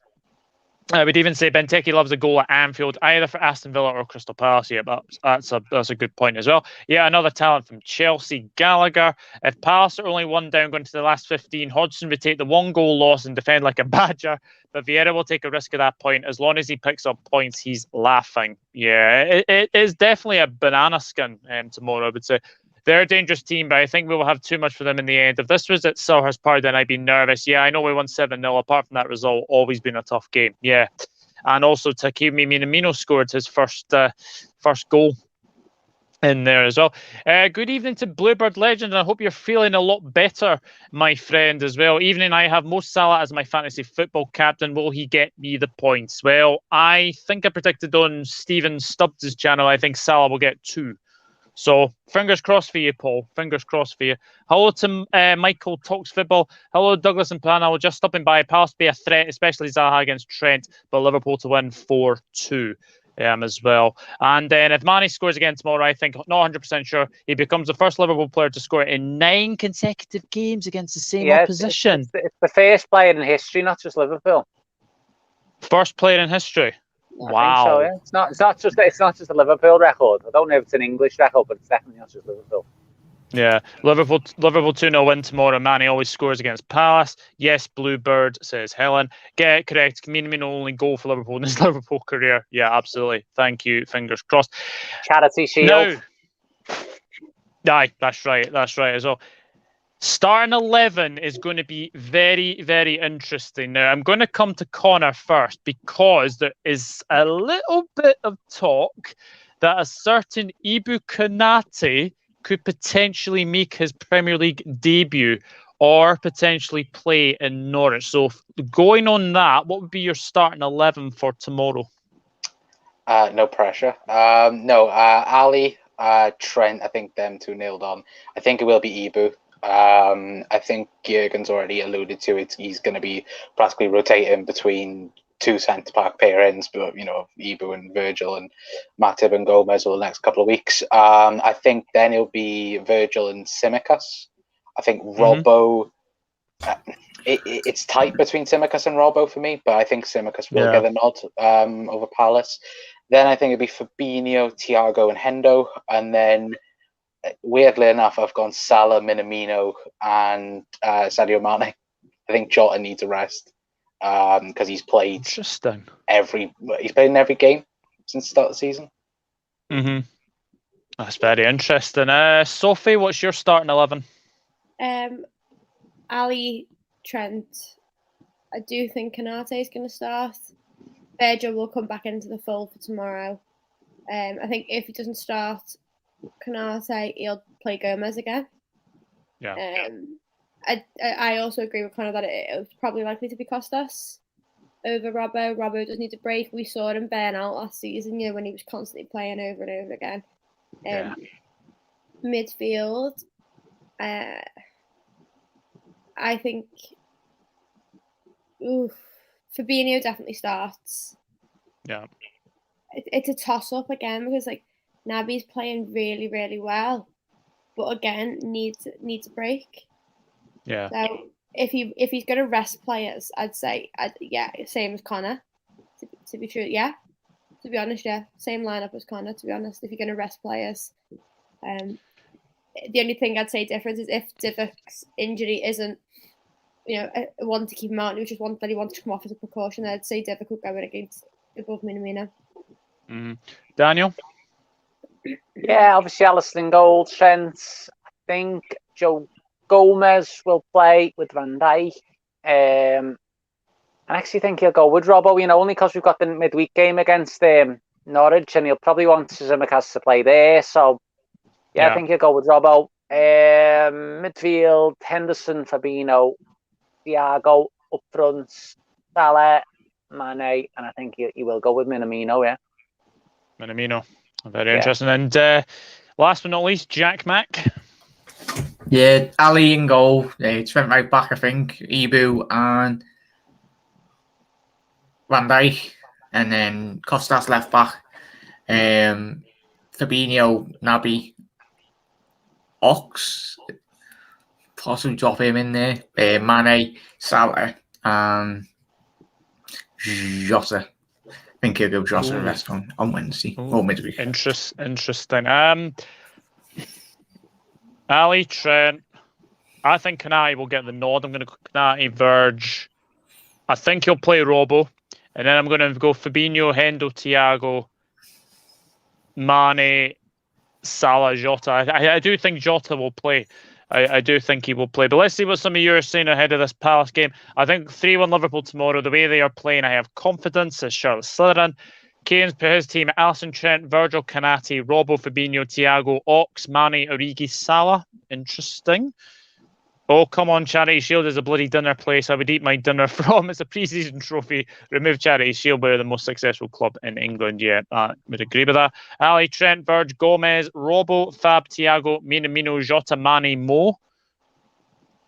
I would even say Benteke loves a goal at Anfield, either for Aston Villa or Crystal Palace. Yeah, but that's a good point as well. Yeah, another talent from Chelsea, Gallagher. If Palace are only one down going to the last 15, Hodgson would take the 1-goal loss and defend like a badger. But Vieira will take a risk at that point. As long as he picks up points, he's laughing. Yeah, it is definitely a banana skin tomorrow, I would say. They're a dangerous team, but I think we will have too much for them in the end. If this was at Selhurst Park, then I'd be nervous. Yeah, I know we won 7-0. Apart from that result, always been a tough game. Yeah. And also, Takumi Minamino scored his first goal in there as well. Good evening to Bluebird Legend. I hope you're feeling a lot better, my friend, as well. Evening, I have Mo Salah as my fantasy football captain. Will he get me the points? Well, I think I predicted on Stephen Stubbs' channel, I think Salah will get 2. So, fingers crossed for you, Paul. Fingers crossed for you. Hello to Michael Talks Football. Hello, Douglas and Panel. Just stopping by. Palace be a threat, especially Zaha against Trent, but Liverpool to win 4-2 as well. And then if Mane scores again tomorrow, I think, not 100% sure, he becomes the first Liverpool player to score in 9 consecutive games against the same opposition. It's the first player in history, not just Liverpool. First player in history. Wow. I think so, yeah. It's not just a Liverpool record. I don't know if it's an English record, but it's definitely not just Liverpool. Yeah, Liverpool 2-0 win tomorrow. Manny always scores against Palace. Yes, Bluebird, says Helen. Get it correct. Minamino only goal for Liverpool in his Liverpool career. Yeah, absolutely. Thank you. Fingers crossed. Charity Shield. Aye, that's right as well. Starting 11 is going to be very, very interesting. Now, I'm going to come to Connor first because there is a little bit of talk that a certain Ibrahima Konate could potentially make his Premier League debut or potentially play in Norwich. So going on that, what would be your starting 11 for tomorrow? No pressure. Ali, Trent, I think them two nailed on. I think it will be Ibu. I think Jurgen's already alluded to it. He's going to be practically rotating between two centre-back pairings, but, Ibu and Virgil and Matip and Gomez over the next couple of weeks. I think then it'll be Virgil and Tsimikas. I think Robbo... it's tight between Tsimikas and Robbo for me, but I think Tsimikas will get the nod over Palace. Then I think it'll be Fabinho, Thiago and Hendo. And then, weirdly enough, I've gone Salah, Minamino and Sadio Mane. I think Jota needs a rest because he's played in every game since the start of the season. That's very interesting. Sophie, what's your starting 11? Ali, Trent. I do think Konate is going to start. Virgil will come back into the fold for tomorrow. I think if he doesn't start Konate, he'll play Gomez again. Yeah. I also agree with Connor that it was probably likely to be Costas over Robbo. Robbo does need a break. We saw him burn out last season, when he was constantly playing over and over again. Midfield, I think Fabinho definitely starts. Yeah. It's a toss-up again because Naby's playing really, really well, but again needs a break. Yeah. So if he's going to rest players, I'd say same as Connor. To be true, yeah. To be honest, yeah, same lineup as Connor. To be honest, if you're going to rest players, the only thing I'd say different is if Divock's injury isn't, one to keep him out, and it was just one that he wanted to come off as a precaution, I'd say Divock would go in against above Minamino. Daniel? Yeah, obviously Alisson goal, Trent. I think Joe Gomez will play with Van Dijk. I actually think he'll go with Robbo, only because we've got the midweek game against Norwich, and he'll probably want Tsimikas to play there. So, I think he'll go with Robbo. Midfield, Henderson, Fabinho, Thiago, up front, Salah, Mane, and I think he will go with Minamino, yeah. Minamino. Very interesting. And last but not least, Jack Mack. Yeah, Ali in goal. Trent right back, I think. Ibu and Van Dijk. And then Costas left back. Fabinho, Naby, Ox. Possibly drop him in there. Mane, Salah, and Jota. I think he'll go Jota rest on Wednesday or midweek. Interesting. Ali, Trent. I think Konate will get the nod. I'm going to go Konate, Verge. I think he'll play Robbo. And then I'm going to go Fabinho, Hendo, Thiago, Mane, Salah, Jota. I do think Jota will play. I do think he will play. But let's see what some of you are saying ahead of this Palace game. I think 3-1 Liverpool tomorrow. The way they are playing, I have confidence, as Charlotte Slytherin. Kane's put his team: Alisson, Trent, Virgil, Konate, Robbo, Fabinho, Thiago, Ox, Mane, Origi, Salah. Interesting. Oh, come on, Charity Shield is a bloody dinner place. I would eat my dinner from. It's a pre-season trophy. Remove Charity Shield, we're the most successful club in England. Yeah, I would agree with that. Ali, Trent, Verge, Gomez, Robbo, Fab, Thiago, Minamino, Jota, Mane, Mo.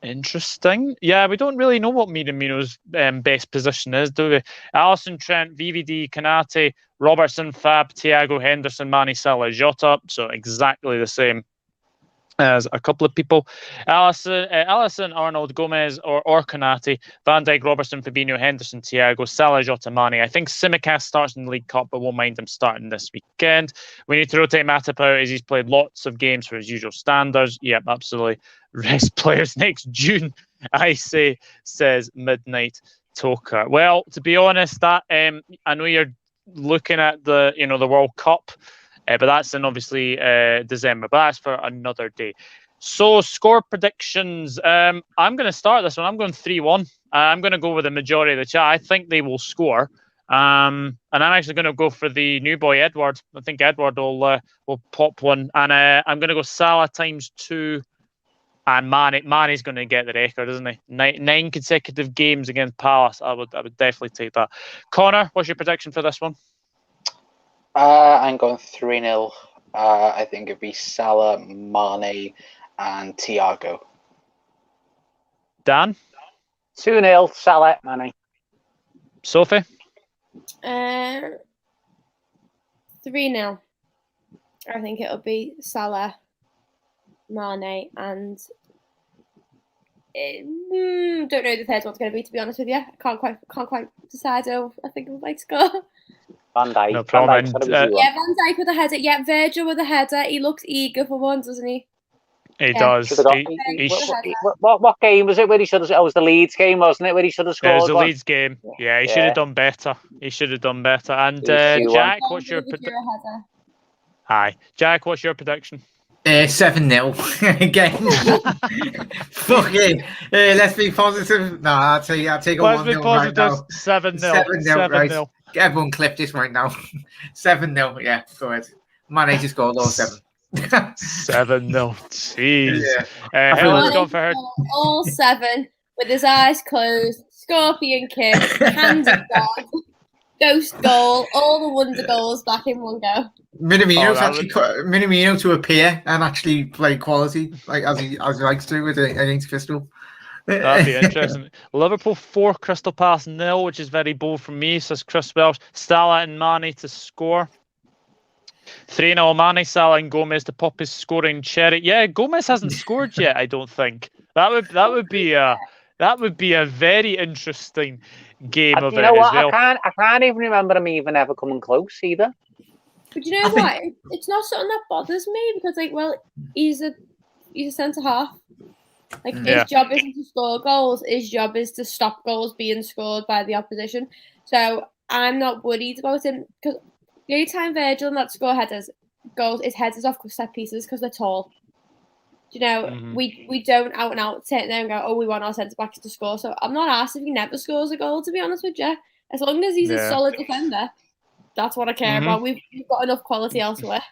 Interesting. Yeah, we don't really know what Minamino's best position is, do we? Alisson, Trent, VVD, Konate, Robertson, Fab, Thiago, Henderson, Mane, Salah, Jota. So exactly the same as a couple of people. Alisson, Arnold, Gomez, or Konate, Van Dijk, Robertson, Fabinho, Henderson, Thiago, Salah, Jota, Mane. I think Tsimikas starts in the League Cup, but won't mind him starting this weekend. We need to rotate Matip out as he's played lots of games for his usual standards. Yep, absolutely. Rest players next June, I say, says Midnight Toker. Well, to be honest, that I know you're looking at the World Cup. But that's in obviously December. But that's for another day. So score predictions. I'm going to start this one. I'm going 3-1. I'm going to go with the majority of the chat. I think they will score. And I'm actually going to go for the new boy Edward. I think Edward will pop one. And I'm going to go Salah ×2. And Mane's going to get the record, isn't he? Nine consecutive games against Palace. I would definitely take that. Connor, what's your prediction for this one? I'm going 3-0. I think it'd be Salah, Mane, and Thiago. Dan? 2-0, Salah, Mane. Sophie? 3-0. I think it'll be Salah, Mane, and don't know who the third one's going to be, to be honest with you. I can't quite decide who I think would like to score. Van Dijk. No problem. Van Dijk with a header. Yeah, Virgil with a header. He looks eager for one, doesn't he? He does. What game was it where he should have... It was the Leeds game, wasn't it, where he should have scored? It was the Leeds game. Yeah, he should have done better. And Jack, what's your prediction? Hi. Jack, what's your prediction? 7-0 again. Fucking. Let's be positive. No, I'll take a 1-0 right now. 7-0. 7-0, right. Everyone clip this right now. 7-0, yeah, go ahead. Mane just scored all 7. 7-0, jeez. Yeah. Helen's gone for her. All 7 with his eyes closed, scorpion kiss, hands of God, ghost goal, all the wonder goals back in one go. Minamino to appear and actually play quality like as he likes to against Crystal. That'd be interesting. Liverpool 4, Crystal Palace 0, which is very bold from me, says Chris Welsh. Salah and Mane to score. 3-0 Mane, Salah and Gomez to pop his scoring cherry. Yeah, Gomez hasn't scored yet, I don't think. That would be a very interesting game of it as well. I can't even remember him even ever coming close either. But you know what? It's not something that bothers me because, he's a centre half. His job isn't to score goals. His job is to stop goals being scored by the opposition. So I'm not worried about him because the only time Virgil and that score goals, his headers off set pieces because they're tall. You know, we don't out and out sit there and go, we want our centre backs to score. So I'm not asked if he never scores a goal, to be honest with you. As long as he's a solid defender, that's what I care about. We've got enough quality elsewhere.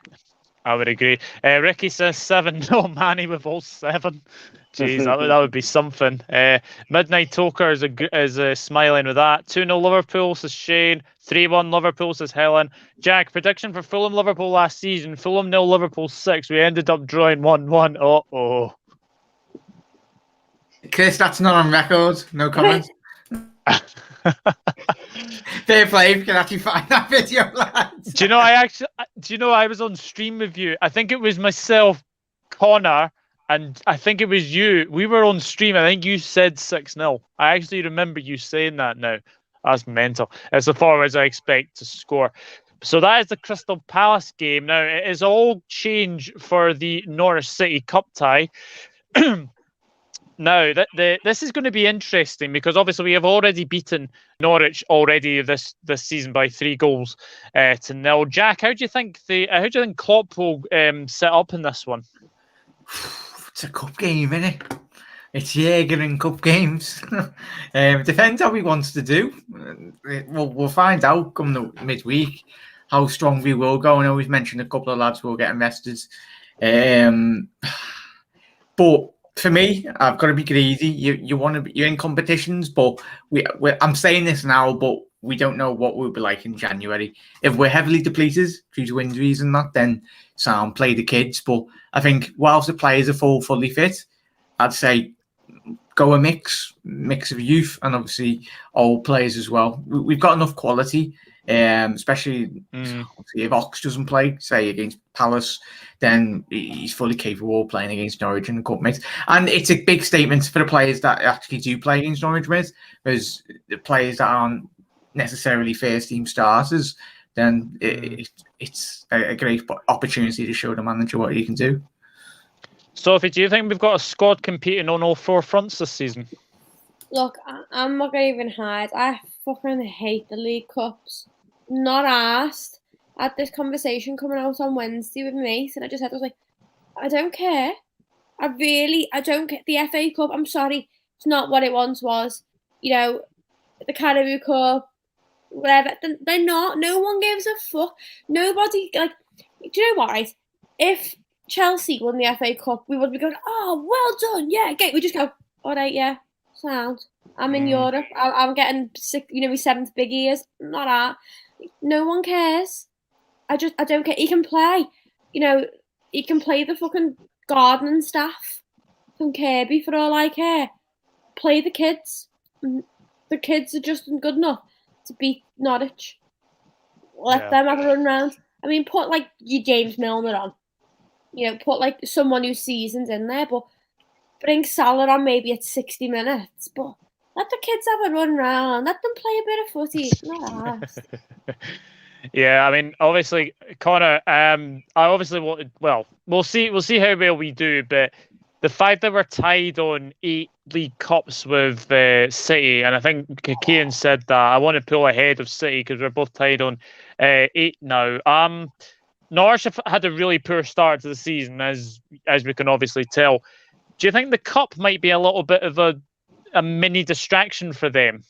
I would agree. Ricky says 7-0 Mane with all 7. Jeez, that would be something. Midnight Toker is smiling with that. 2-0 Liverpool, says Shane. 3-1 Liverpool, says Helen. Jack, prediction for Fulham Liverpool last season. Fulham 0, Liverpool 6. We ended up drawing 1-1. Uh-oh. Chris, that's not on record. No comments. Fair play, if you can actually find that video, lads. Do you know I was on stream with you? I think it was myself, Connor, and I think it was you. We were on stream. I think you said 6-0. I actually remember you saying that now. That's mental. As far as I expect to score. So that is the Crystal Palace game. Now, it is all change for the Norwich City Cup tie. Now, this is going to be interesting because obviously we have already beaten Norwich this season by 3 goals to 0. Jack, how do you think Klopp will set up in this one? It's a cup game, isn't it? It's Jurgen and cup games. Depends how he wants to do. We'll find out come the midweek how strong we will go. I know we've mentioned a couple of lads will get arrested. But for me, I've got to be greedy. You're in competitions, but I'm saying this now, but we don't know what we'll be like in January. If we're heavily depleted due to injuries and that, then sound play the kids. But I think whilst the players are fully fit, I'd say go a mix of youth and obviously old players as well. We've got enough quality Especially if Ox doesn't play, say against Palace, then he's fully capable of playing against Norwich in the cup, mate. And it's a big statement for the players that actually do play against Norwich, mate, because the players that aren't necessarily first team starters, then it's a great opportunity to show the manager what he can do. Sophie, do you think we've got a squad competing on all four fronts this season? Look, I'm not going to even hide. I fucking hate the League Cups. Not asked. I had this conversation coming out on Wednesday with me, and I was like, I don't care. I don't get the FA Cup. I'm sorry. It's not what it once was. You know, the Carabao Cup, whatever. They're not. No one gives a fuck. Nobody, like, do you know what, right? If Chelsea won the FA Cup, we would be going, oh, well done. Yeah, okay. We just go, all right, yeah, sound. I'm in Europe. I'm getting sick, my 7th big ears. Not that. No one cares. I don't care. He can play. He can play the fucking gardening staff from Kirby for all I care. Play the kids. The kids are just good enough to beat Norwich. Let them have a run round. I mean, put like your James Milner on. Put like someone who's seasoned in there, but bring Salah on maybe at 60 minutes. But let the kids have a run round. Let them play a bit of footy. Not asked. Yeah, I mean, obviously, Connor. I obviously wanted. Well, we'll see how well we do. But the fact that we're tied on 8 League Cups with City, and I think Cian said that I want to pull ahead of City because we're both tied on 8 now. Norwich have had a really poor start to the season, as we can obviously tell. Do you think the Cup might be a little bit of a mini distraction for them?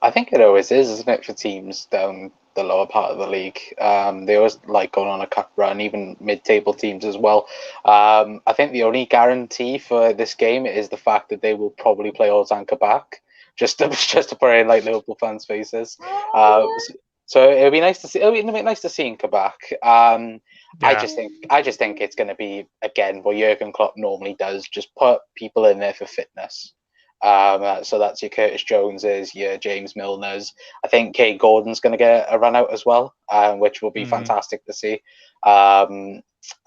I think it always is, isn't it, for teams down the lower part of the league? They always like going on a cup run, even mid-table teams as well. I think the only guarantee for this game is the fact that they will probably play Ozanka back, just to put it in like Liverpool fans' faces. So it'll be nice to see. It'll be nice to see Inca back. I just think it's going to be again what Jurgen Klopp normally does: just put people in there for fitness. So that's your Curtis Joneses, your James Milners. I think Kay Gordon's going to get a run out as well, which will be fantastic to see.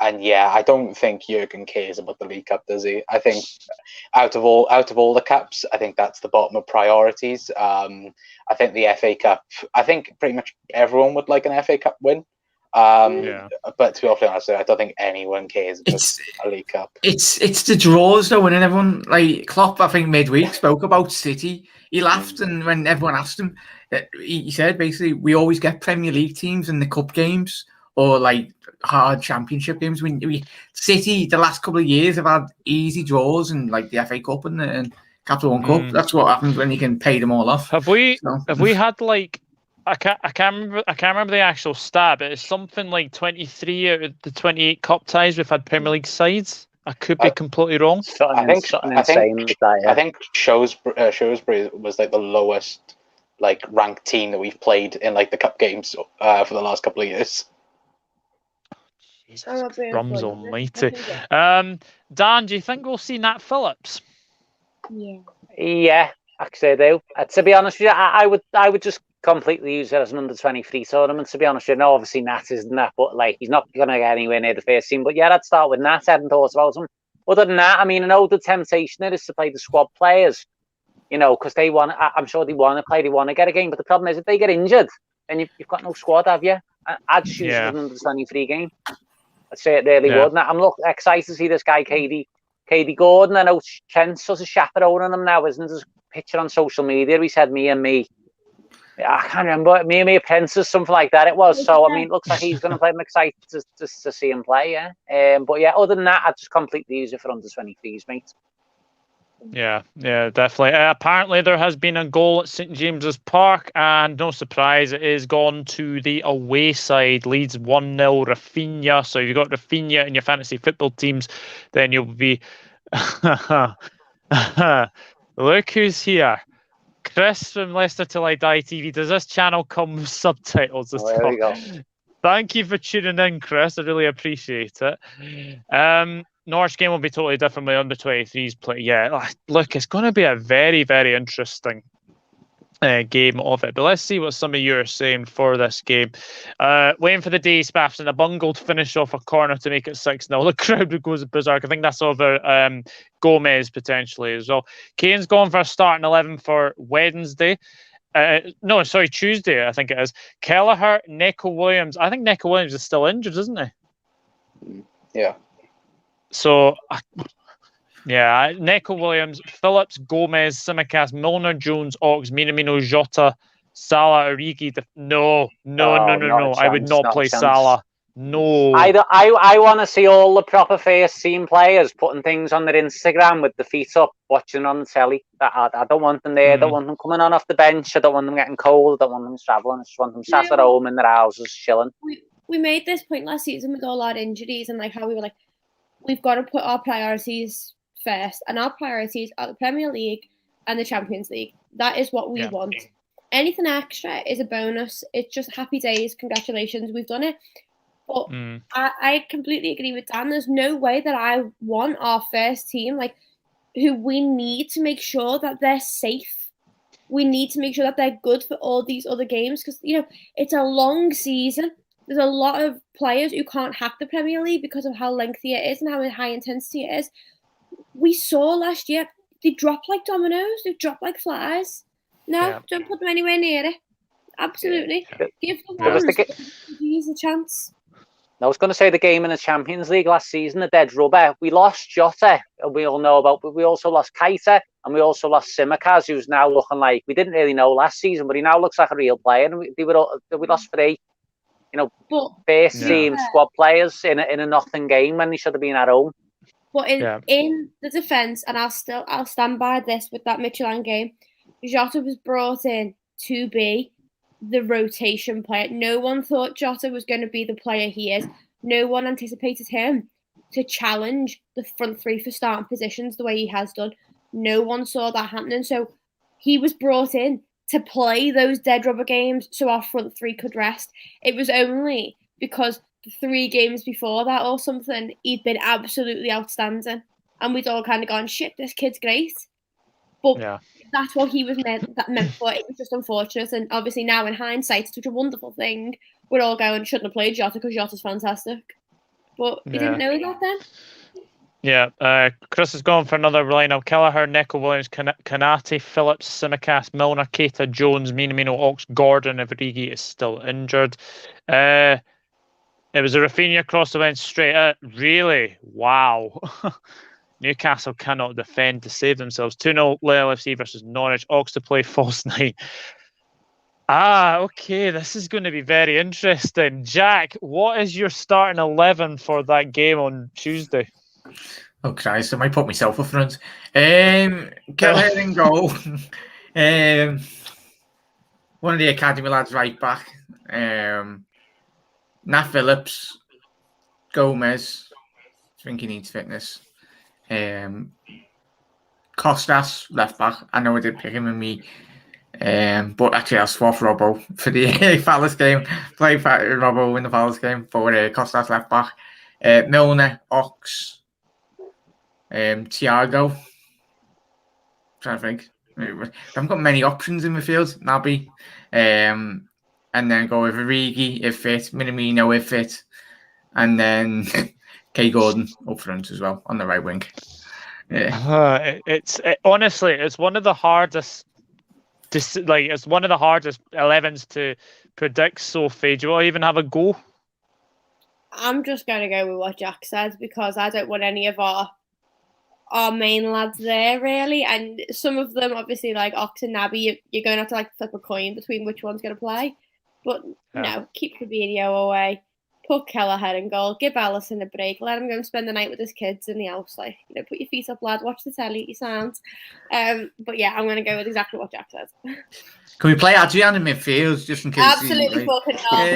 And yeah, I don't think Jurgen cares about the League Cup, does he? I think out of all the cups, I think that's the bottom of priorities. I think the FA Cup, I think pretty much everyone would like an FA Cup win. But to be honest, I don't think anyone cares about a League Cup. It's the draws though, and everyone, like Klopp, I think midweek spoke about City. He laughed, and when everyone asked him, he said basically we always get Premier League teams in the cup games or like hard Championship games. City the last couple of years have had easy draws in like the FA Cup and Capital One Cup. That's what happens when you can pay them all off. Have we had like? I can't remember the actual stat, but it's something like 23 out of the 28 cup ties we've had Premier League sides. I could be completely wrong. I think Shrewsbury was like the lowest like ranked team that we've played in like the cup games for the last couple of years. Jesus, crumbs almighty. Dan, do you think we'll see Nat Phillips? Yeah, actually I do. To be honest with you, I would just completely use it as an under-23 tournament, to be honest with you. No, obviously Nat isn't that, but like he's not going to get anywhere near the first team. But yeah, I'd start with Nat. I hadn't thought about him. Other than that, I mean, I know the temptation there is to play the squad players, because they want. I'm sure they want to play, they want to get a game. But the problem is, if they get injured, then you've got no squad, have you? I'd choose it as an under-23 game. I'd say it really would. And I'm excited to see this guy, Katie Gordon. I know Trent's sort of chaperoning him now, isn't his picture on social media? He said me and me. I can't remember. Me and me apprentice, something like that it was. So, I mean, it looks like he's going to play. I'm excited to see him play, But yeah, other than that, I'd just completely use it for under-23s, mate. Yeah, definitely. Apparently, there has been a goal at St James's Park, and no surprise, it is gone to the away side. Leeds 1-0, Rafinha. So if you've got Rafinha in your fantasy football teams, then you'll be... Look who's here. Chris from Leicester Till I Die TV. Does this channel come with subtitles as well? There we go. Thank you for tuning in, Chris. I really appreciate it. Norwich game will be totally different with under-23s play. Yeah, look, it's going to be a very, very interesting game of it. But let's see what some of you are saying for this game. Waiting for the day Spaffs and a bungled finish off a corner to make it 6-0. The crowd goes berserk. I think that's over Gomez potentially as well. Kane's gone for a starting 11 for Wednesday. Tuesday, I think it is. Kelleher, Neco Williams. I think Neco Williams is still injured, isn't he? Yeah. So, Neco Williams, Phillips, Gomez, Tsimikas, Milner, Jones, Ox, Minamino, Jota, Salah, Origi. No. I would not play Salah. No. I want to see all the proper first team players putting things on their Instagram with the feet up, watching on the telly. I don't want them there. I don't want them coming on off the bench. I don't want them getting cold. I don't want them travelling. I just want them sat at home in their houses chilling. We made this point last season with all our injuries and like how we were like, we've got to put our priorities first, and our priorities are the Premier League and the Champions League. That is what we want. Anything extra is a bonus. It's just happy days. Congratulations, we've done it. But I completely agree with Dan. There's no way that I want our first team, like, who we need to make sure that they're safe. We need to make sure that they're good for all these other games because, you know, it's a long season. There's a lot of players who can't hack the Premier League because of how lengthy it is and how high intensity it is. We saw last year, they drop like dominoes. They drop like flies. No, don't put them anywhere near it. Absolutely. Give the ones a chance. I was going to say the game in the Champions League last season, the dead rubber. We lost Jota, we all know about, but we also lost Keita and we also lost Tsimikas, who's now looking like, we didn't really know last season, but he now looks like a real player. And we lost 3, first team squad players in a nothing game when they should have been at home. But in the defence, and I'll stand by this with that Midtjylland game, Jota was brought in to be the rotation player. No one thought Jota was going to be the player he is. No one anticipated him to challenge the front three for starting positions the way he has done. No one saw that happening. So he was brought in to play those dead rubber games so our front three could rest. It was only because the 3 games before that or something, he'd been absolutely outstanding. And we'd all kind of gone, shit, this kid's great. But that's what he was meant for. It was just unfortunate. And obviously now in hindsight, it's such a wonderful thing. We're all going, shouldn't have played Jota because Jota's fantastic. But we didn't know that then. Yeah, Chris has gone for another lineup. Kelleher, Neco Williams, Konate, Phillips, Tsimikas, Milner, Keita, Jones, Minamino, Ox, Gordon, if Origi is still injured. It was a Rafinha cross that went straight out. Really? Wow. Newcastle cannot defend to save themselves. 2-0 LFC versus Norwich. Ox to play false 9. Okay. This is going to be very interesting. Jack, what is your starting 11 for that game on Tuesday? Oh, Christ. I might put myself up front. Kelleher in goal. One of the academy lads right back. Nat Phillips. Gomez. I think he needs fitness. Costas left back. I know I did pick him and me, but actually I'll swap Robbo for the Palace game. Play Robbo in the Palace game for Costas left back. Milner, Ox, Thiago. Trying to think. I haven't got many options in midfield. Naby, and then go with Origi if fit, Minamino if fit, and then K Gordon up front as well on the right wing. Honestly, it's one of the hardest. It's one of the hardest 11s to predict. Sophie, do you want to even have a go? I'm just going to go with what Jack said because I don't want any of our main lads there really, and some of them obviously like Ox and Naby, you're going to have to like flip a coin between which one's going to play. But no, keep Fabinho away. Put Kelleher in goal. Give Allison a break. Let him go and spend the night with his kids in the house. Like, put your feet up, lad. Watch the telly. He sounds. But yeah, I'm going to go with exactly what Jack says. Can we play Adrian in midfield just in case? Absolutely fucking not.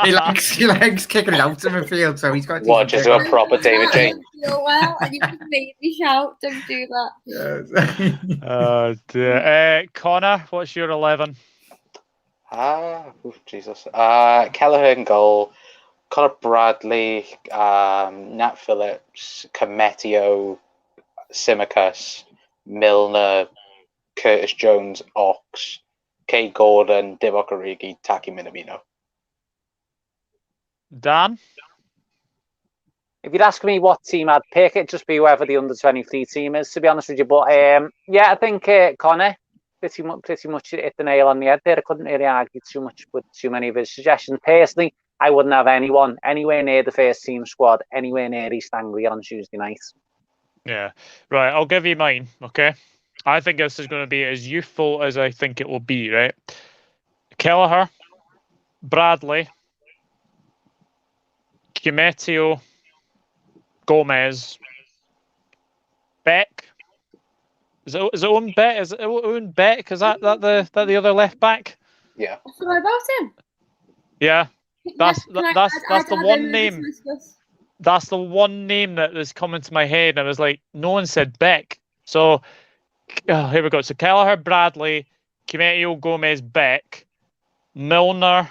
He likes kicking it out to midfield, so he's got. Watches a proper David Jane. Well, and you just made me shout. Don't do that. Yes. Oh dear. Connor, what's your 11? Jesus. Kelleher in goal, Conor Bradley, Nat Phillips, Kometio, Tsimikas, Milner, Curtis Jones, Ox, Kay Gordon, Divock Origi, Taki Minamino. Dan? If you'd ask me what team I'd pick, it'd just be whoever the under-23 team is, to be honest with you. But yeah, I think Connor pretty much hit the nail on the head there. I couldn't really argue too much with too many of his suggestions. Personally, I wouldn't have anyone anywhere near the first team squad, anywhere near East Anglia on Tuesday night. Yeah, right. I'll give you mine, okay? I think this is going to be as youthful as I think it will be, right? Kelleher, Bradley, Cumetio, Gomez, Beck. Is it Owen Beck? Is it Owen Beck? Is that the other left back? Yeah. What about him? Yeah, that's the one name. That's the one name that was coming to my head. I was like, no one said Beck. So here we go. So Kelleher, Bradley, Cumetio, Gomez, Beck, Milner,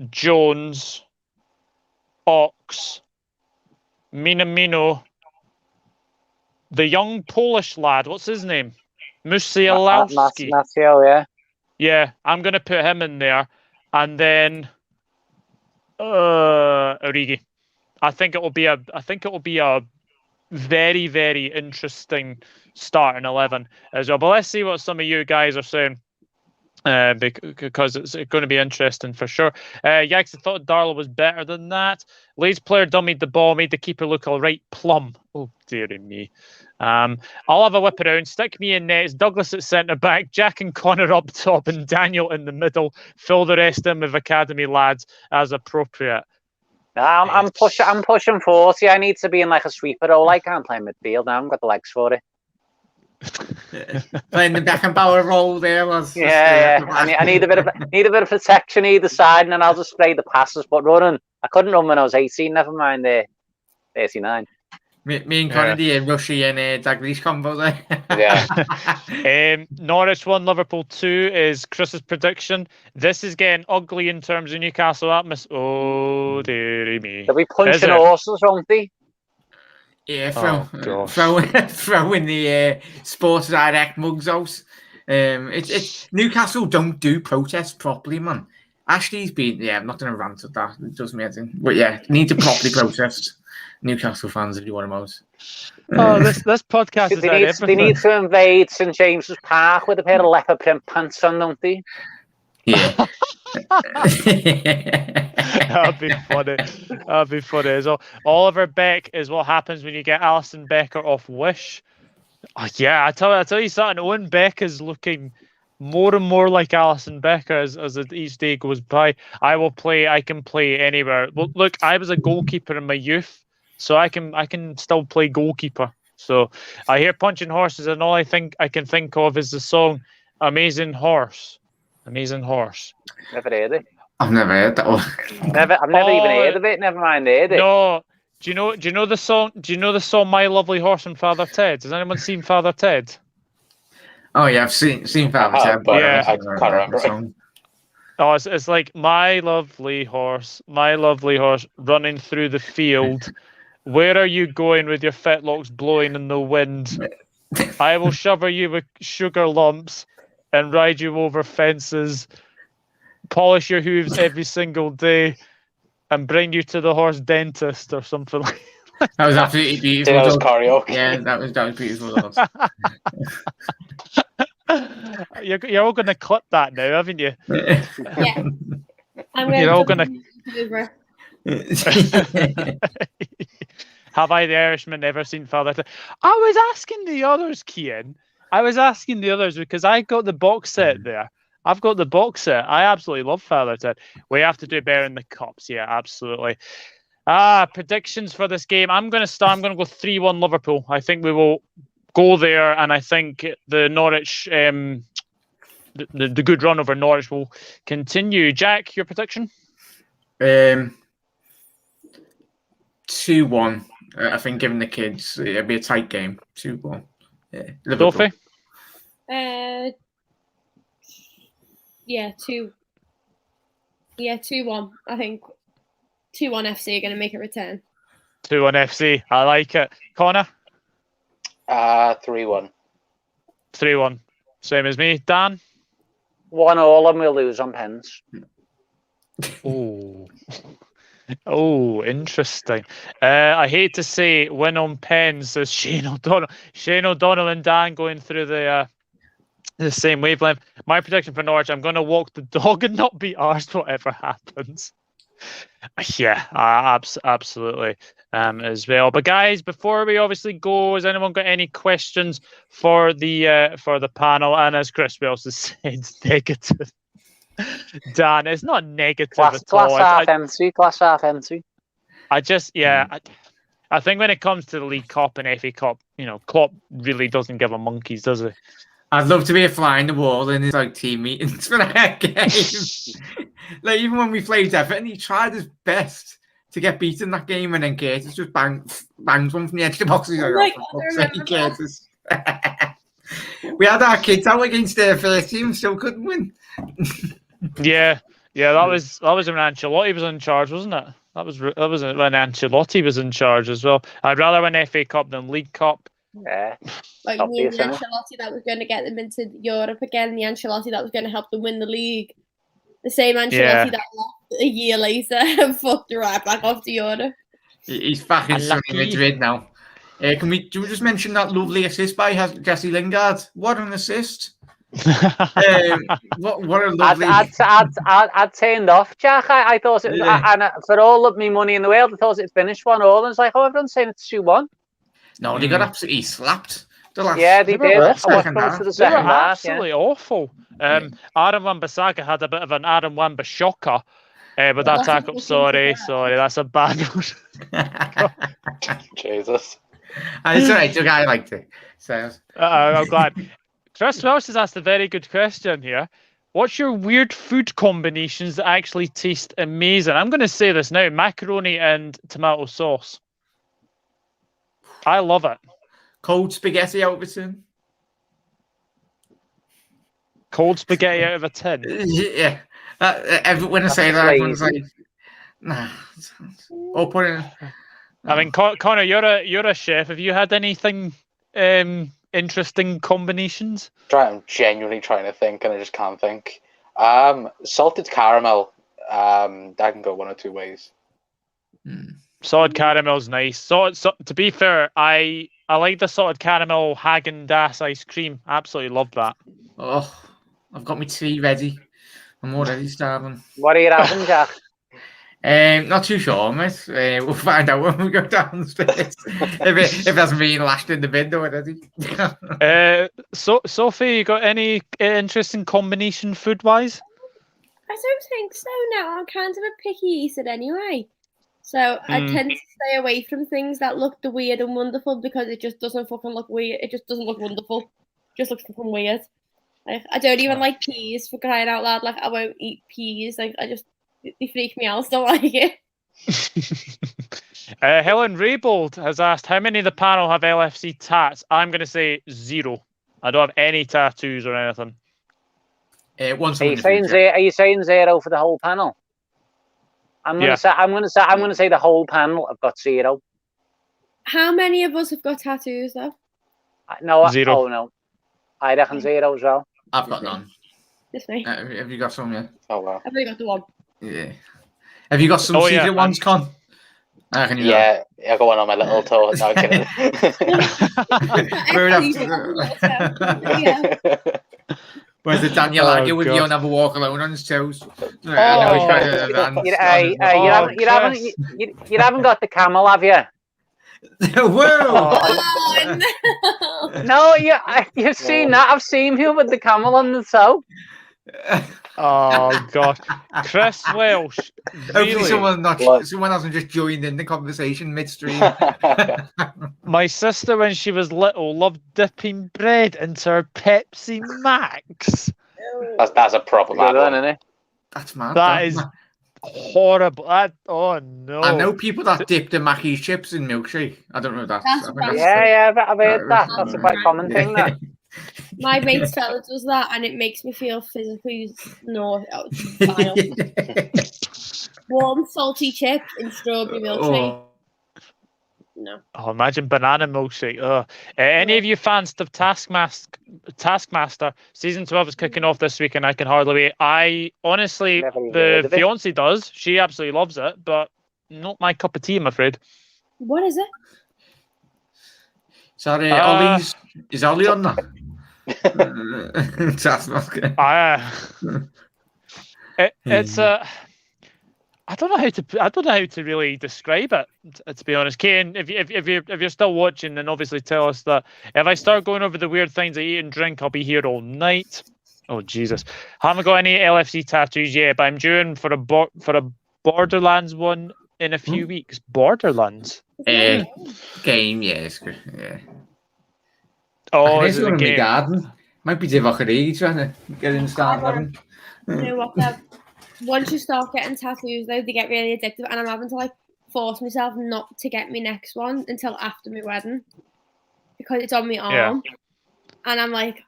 Jones, Ox, Minamino, the young Polish lad. What's his name? Musialowski. Mateo, yeah. Yeah, I'm gonna put him in there, and then Origi. I think it will be a very, very interesting starting 11 as well. But let's see what some of you guys are saying. Because it's going to be interesting for sure. Yanks, I thought Darlow was better than that. Leeds player dummied the ball, made the keeper look all right plumb. Oh, dearie me. I'll have a whip around. Stick me in nets. Douglas at centre back. Jack and Connor up top, and Daniel in the middle. Fill the rest in with academy lads as appropriate. I'm pushing 40. I need to be in like a sweeper role. I can't play midfield now. I haven't got the legs for it. Playing the Beckenbauer role there was. Yeah. I need a bit of protection either side, and then I'll just spray the passes. But running, I couldn't run when I was 18. Never mind 39. Me and Konate, Rushy and Dalglish combo there. Yeah. Norwich 1, Liverpool 2 is Chris's prediction. This is getting ugly in terms of Newcastle atmosphere. Oh, dearie me. They'll be punching horses, won't they? Yeah, throw in the Sports Direct mugs out. It's Newcastle don't do protests properly, man. Ashley's been, I'm not going to rant at that. It does me anything. But yeah, need to properly protest. Newcastle fans, if you want them out. This podcast is they need to invade St James's Park with a pair of leopard print pants on, don't they? Yeah. That'd be funny. So Oliver Beck is what happens when you get Alison Becker off Wish. Oh, yeah, I tell you something. Owen Beck is looking more and more like Alison Becker as each day goes by. I can play anywhere. Well, look, I was a goalkeeper in my youth, so I can still play goalkeeper. So I hear punching horses, and all I can think of is the song "Amazing Horse." Amazing Horse. Never heard it. I've never heard that one. I've never even heard of it. Never mind heard it. No. Do you know the song? Do you know the song "My Lovely Horse" from Father Ted? Has anyone seen Father Ted? Oh yeah, I've seen Father Ted, but yeah, I can't remember. Oh, it's like my lovely horse, running through the field. Where are you going with your fetlocks blowing in the wind? I will shiver you with sugar lumps and ride you over fences, polish your hooves every single day, and bring you to the horse dentist or something like that. That was absolutely beautiful. That was karaoke. Yeah, that was beautiful. You're all going to clip that now, haven't you? Yeah. You're all going to... Have I, the Irishman, ever seen Father Ted? I was asking the others, Cian. Because I got the box set there. I've got the box set. I absolutely love Father Ted. We have to do better in the cups. Yeah, absolutely. Predictions for this game. I'm going to go 3-1 Liverpool. I think we will go there, and I think the Norwich, the good run over Norwich will continue. Jack, your prediction? 2-1. I think, given the kids, it'll be a tight game. 2-1. Yeah. Liverpool. Sophie? 2-1. I think 2-1 FC are going to make a return. 2-1 FC. I like it. Connor? 3-1. 3-1. Same as me. Dan? 1-1 and we'll lose on pens. Oh. Oh, interesting. I hate to say win on pens, says Shane O'Donnell. Shane O'Donnell and Dan going through the same wavelength. My prediction for Norwich, I'm going to walk the dog and not be arsed whatever happens. Yeah, absolutely as well. But guys, before we obviously go, has anyone got any questions for the panel? And as Chris Wells has said, negative. Dan, it's not negative at all. Glass half empty. I just, I think when it comes to the League Cup and FA Cup, Klopp really doesn't give a monkeys, does he? I'd love to be a fly in the wall in his team meetings for that game. Even when we played Everton, he tried his best to get beaten that game, and then Curtis just bangs one from the edge of the box. He's like, Curtis. We had our kids out against their first team, still couldn't win. Yeah, that was when Ancelotti was in charge, wasn't it? That was when Ancelotti was in charge as well. I'd rather win FA Cup than League Cup. Yeah, like the Ancelotti that was going to get them into Europe again, the Ancelotti that was going to help them win the league, the same Ancelotti that left a year later and fucked right back off to Europe. He's back in sunny Madrid now. Do we just mention that lovely assist by Jesse Lingard? What an assist! What a lovely. I'd turned off, Jack. I thought it was, and for all of me money in the world, I thought it finished 1-1. And it's like, everyone's saying it's 2-1. No, they got absolutely slapped. They did. They were absolutely awful. Aaron Wan-Bissaka had a bit of an Aaron Wan-Bissaka with that tackle. Sorry, that's a bad one. Jesus. It's all right, I liked it. So I'm glad. Chris Welsh has asked a very good question here. What's your weird food combinations that actually taste amazing? I'm going to say this now: macaroni and tomato sauce. I love it. Cold spaghetti out of a tin. Cold spaghetti out of a tin. Yeah. When I say that, everyone's like, nah. Or put it. I mean, Connor, you're a chef. Have you had anything interesting combinations? I'm genuinely trying to think, and I just can't think. Salted caramel. That can go one or two ways. Salted caramel's nice. So to be fair, I like the salted caramel Häagen-Dazs ice cream. Absolutely love that. Oh, I've got my tea ready. I'm already starving. What are you having, Jack? Not too sure, mate. We'll find out when we go downstairs. if it hasn't been lashed in the bin already. So Sophie, you got any interesting combination food-wise? I don't think so. No, I'm kind of a picky eater anyway. So I tend to stay away from things that look the weird and wonderful because it just doesn't fucking look weird. It just doesn't look wonderful. It just looks fucking weird. Like, I don't even like peas, for crying out loud. Like, I won't eat peas. Like, they freak me out. I don't like it. Helen Raybold has asked, how many of the panel have LFC tats? I'm going to say 0. I don't have any tattoos or anything. Are you saying 0 for the whole panel? I'm going to say the whole panel have got 0. How many of us have got tattoos though? No, 0. Oh no, I reckon 0 as well. I've got none. Just me. Have you got some yet? Oh wow. I've only got the one. Yeah. Have you got some secret ones, Con? I got one on my little toe. No, I'm kidding. Where's the Daniel Aggie with you never walk alone on his toes? You haven't got the camel, have you? Whoa! No, you've seen that. I've seen you with the camel on the toe. Oh God, Chris Welsh. Really? Hopefully someone hasn't just joined in the conversation midstream. My sister, when she was little, loved dipping bread into her Pepsi Max. That's a proper bad one, isn't it? That's mad. That is horrible. Oh no! I know people that dip the Mackey's chips in milkshake. I don't know if that's. I've heard that. That's a quite common thing. That. My mate's fella does that, and it makes me feel physically warm, salty chip in strawberry milkshake. No. Oh, imagine banana milkshake. Any of you fans of Taskmaster? Season 12 is kicking off this week, and I can hardly wait. I honestly, Never even the heard of it. fiance does. She absolutely loves it, but not my cup of tea, I'm afraid. What is it? Sorry, Ollie's. Is Ollie on that? That's not good. It's I don't know how to really describe it. To be honest, Kane, if you're still watching, then obviously tell us that. If I start going over the weird things I eat and drink, I'll be here all night. Oh Jesus, haven't got any LFC tattoos yet, but I'm due for a Borderlands one in a few weeks. Borderlands game, yes, yeah. Oh, it's is it a in the game? garden. Might be Divock Origi trying to get in starting. You know what? Once you start getting tattoos, though, they get really addictive, and I'm having to force myself not to get my next one until after my wedding because it's on my arm, and I'm like,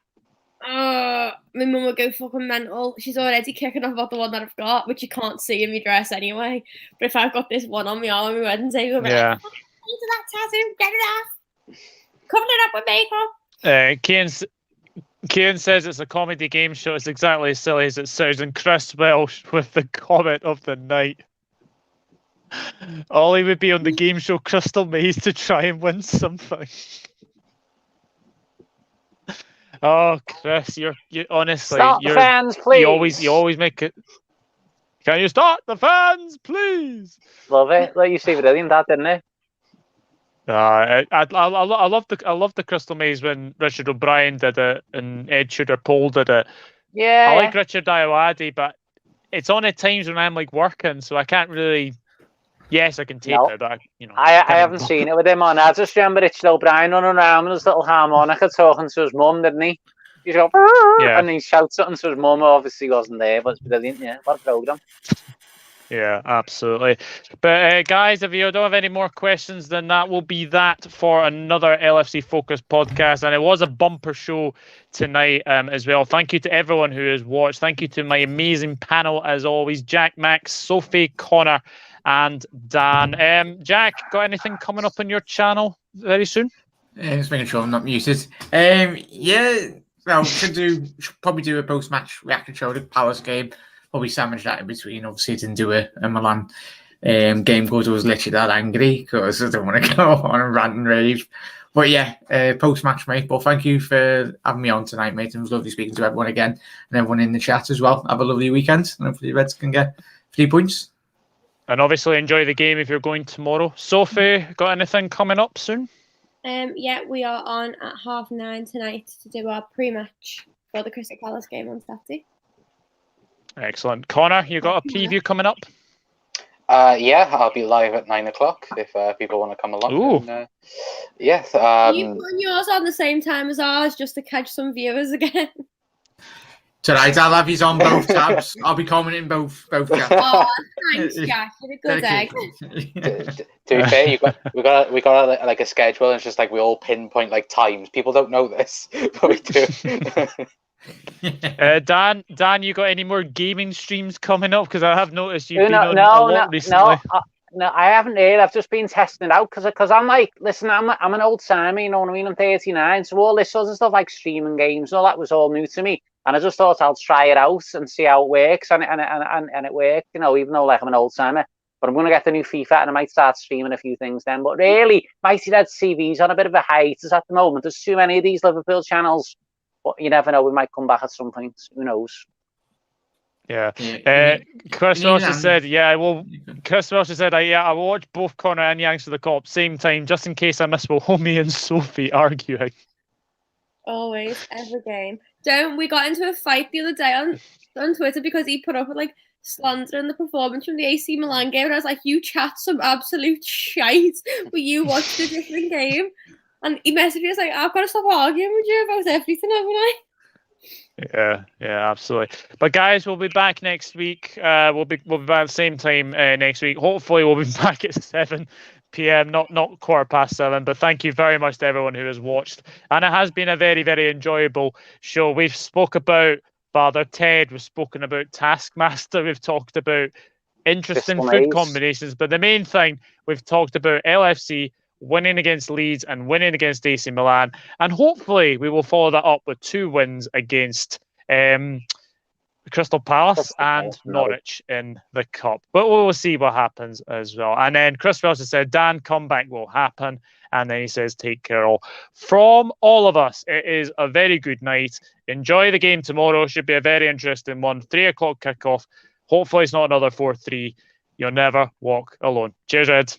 my mum will go fucking mental. She's already kicking off about the one that I've got, which you can't see in my dress anyway. But if I've got this one on my arm on my wedding day, we'll be like, into that tattoo, get it off, cover it up with makeup. Kieran says it's a comedy game show. It's exactly as silly as it sounds. And Chris Welsh with the comment of the night. Ollie would be on the game show Crystal Maze to try and win something. Oh, Chris, you honestly, start the fans, please. You always make it. Can you start the fans, please? Love it. Like you see, brilliant that, didn't it? I love the Crystal Maze when Richard O'Brien did it and Ed Tudor-Pole did it. Yeah, I like Richard Iowadi, but it's on at times when I'm working, so I can't really. Yes, I can take it, but I haven't seen it with him on. I just remember Richard O'Brien running around with his little harmonica talking to his mum, didn't he? He's go, and he shouts something to his mum. Obviously, wasn't there, but it's brilliant. Yeah, what a program. Yeah, absolutely. But guys, if you don't have any more questions, then that will be that for another LFC Focus podcast. And it was a bumper show tonight as well. Thank you to everyone who has watched. Thank you to my amazing panel, as always, Jack, Max, Sophie, Connor, and Dan. Jack, got anything coming up on your channel very soon? Just making sure I'm not muted. Well, should probably do a post-match reaction show to the Palace game. Probably sandwich that in between. Obviously, didn't do a Milan game because I was literally that angry because I don't want to go on and rant and rave. But yeah, post-match, mate. But thank you for having me on tonight, mate. It was lovely speaking to everyone again and everyone in the chat as well. Have a lovely weekend, and hopefully the Reds can get 3 points. And obviously enjoy the game if you're going tomorrow. Sophie, got anything coming up soon? Yeah, we are on at 9:30 tonight to do our pre-match for the Crystal Palace game on Saturday. Excellent. Connor, you got a preview coming up? Yeah, I'll be live at 9 o'clock if people want to come along. Ooh. And, yes. You putting yours on the same time as ours just to catch some viewers again? Tonight, I'll have you on both tabs. I'll be commenting both tabs. Oh, thanks, Jack. You're a good egg. To be fair, we got a schedule, and it's just we all pinpoint times. People don't know this, but we do. Dan, you got any more gaming streams coming up? Because I have noticed you've been on a lot recently. No, I haven't really. I've just been testing it out because I'm listen, I'm an old timer, you know what I mean? I'm 39, so all this sort of stuff streaming games, all that was all new to me. And I just thought I'll try it out and see how it works, and it worked, even though I'm an old timer. But I'm going to get the new FIFA and I might start streaming a few things then. But really, Mighty Red TV's on a bit of a hiatus at the moment. There's too many of these Liverpool channels. But you never know, we might come back at some point. Who knows? Yeah. Chris Welsh has said, Chris Welsh has said, I will watch both Connor and Yanks for the Kop same time, just in case I miss Wilhelmie and Sophie arguing. Always, every game. We got into a fight the other day on Twitter because he put up with slandering the performance from the AC Milan game, and I was like, you chat some absolute shite, but you watched a different game. And he messaged me, I've got to stop arguing with you about everything, haven't I? Yeah, absolutely. But guys, we'll be back next week. We'll be back at the same time next week. Hopefully, we'll be back at 7 p.m. Not 7:15. But thank you very much to everyone who has watched, and it has been a very, very enjoyable show. We've spoke about Father Ted. We've spoken about Taskmaster. We've talked about interesting food combinations. But the main thing we've talked about LFC. winning against Leeds and winning against AC Milan. And hopefully we will follow that up with 2 wins against Crystal Palace and Norwich in the Cup. But we'll see what happens as well. And then Chris also said, Dan, comeback will happen. And then he says, take care all. From all of us, it is a very good night. Enjoy the game tomorrow. Should be a very interesting one. 3 o'clock kickoff. Hopefully it's not another 4-3. You'll never walk alone. Cheers, Ed.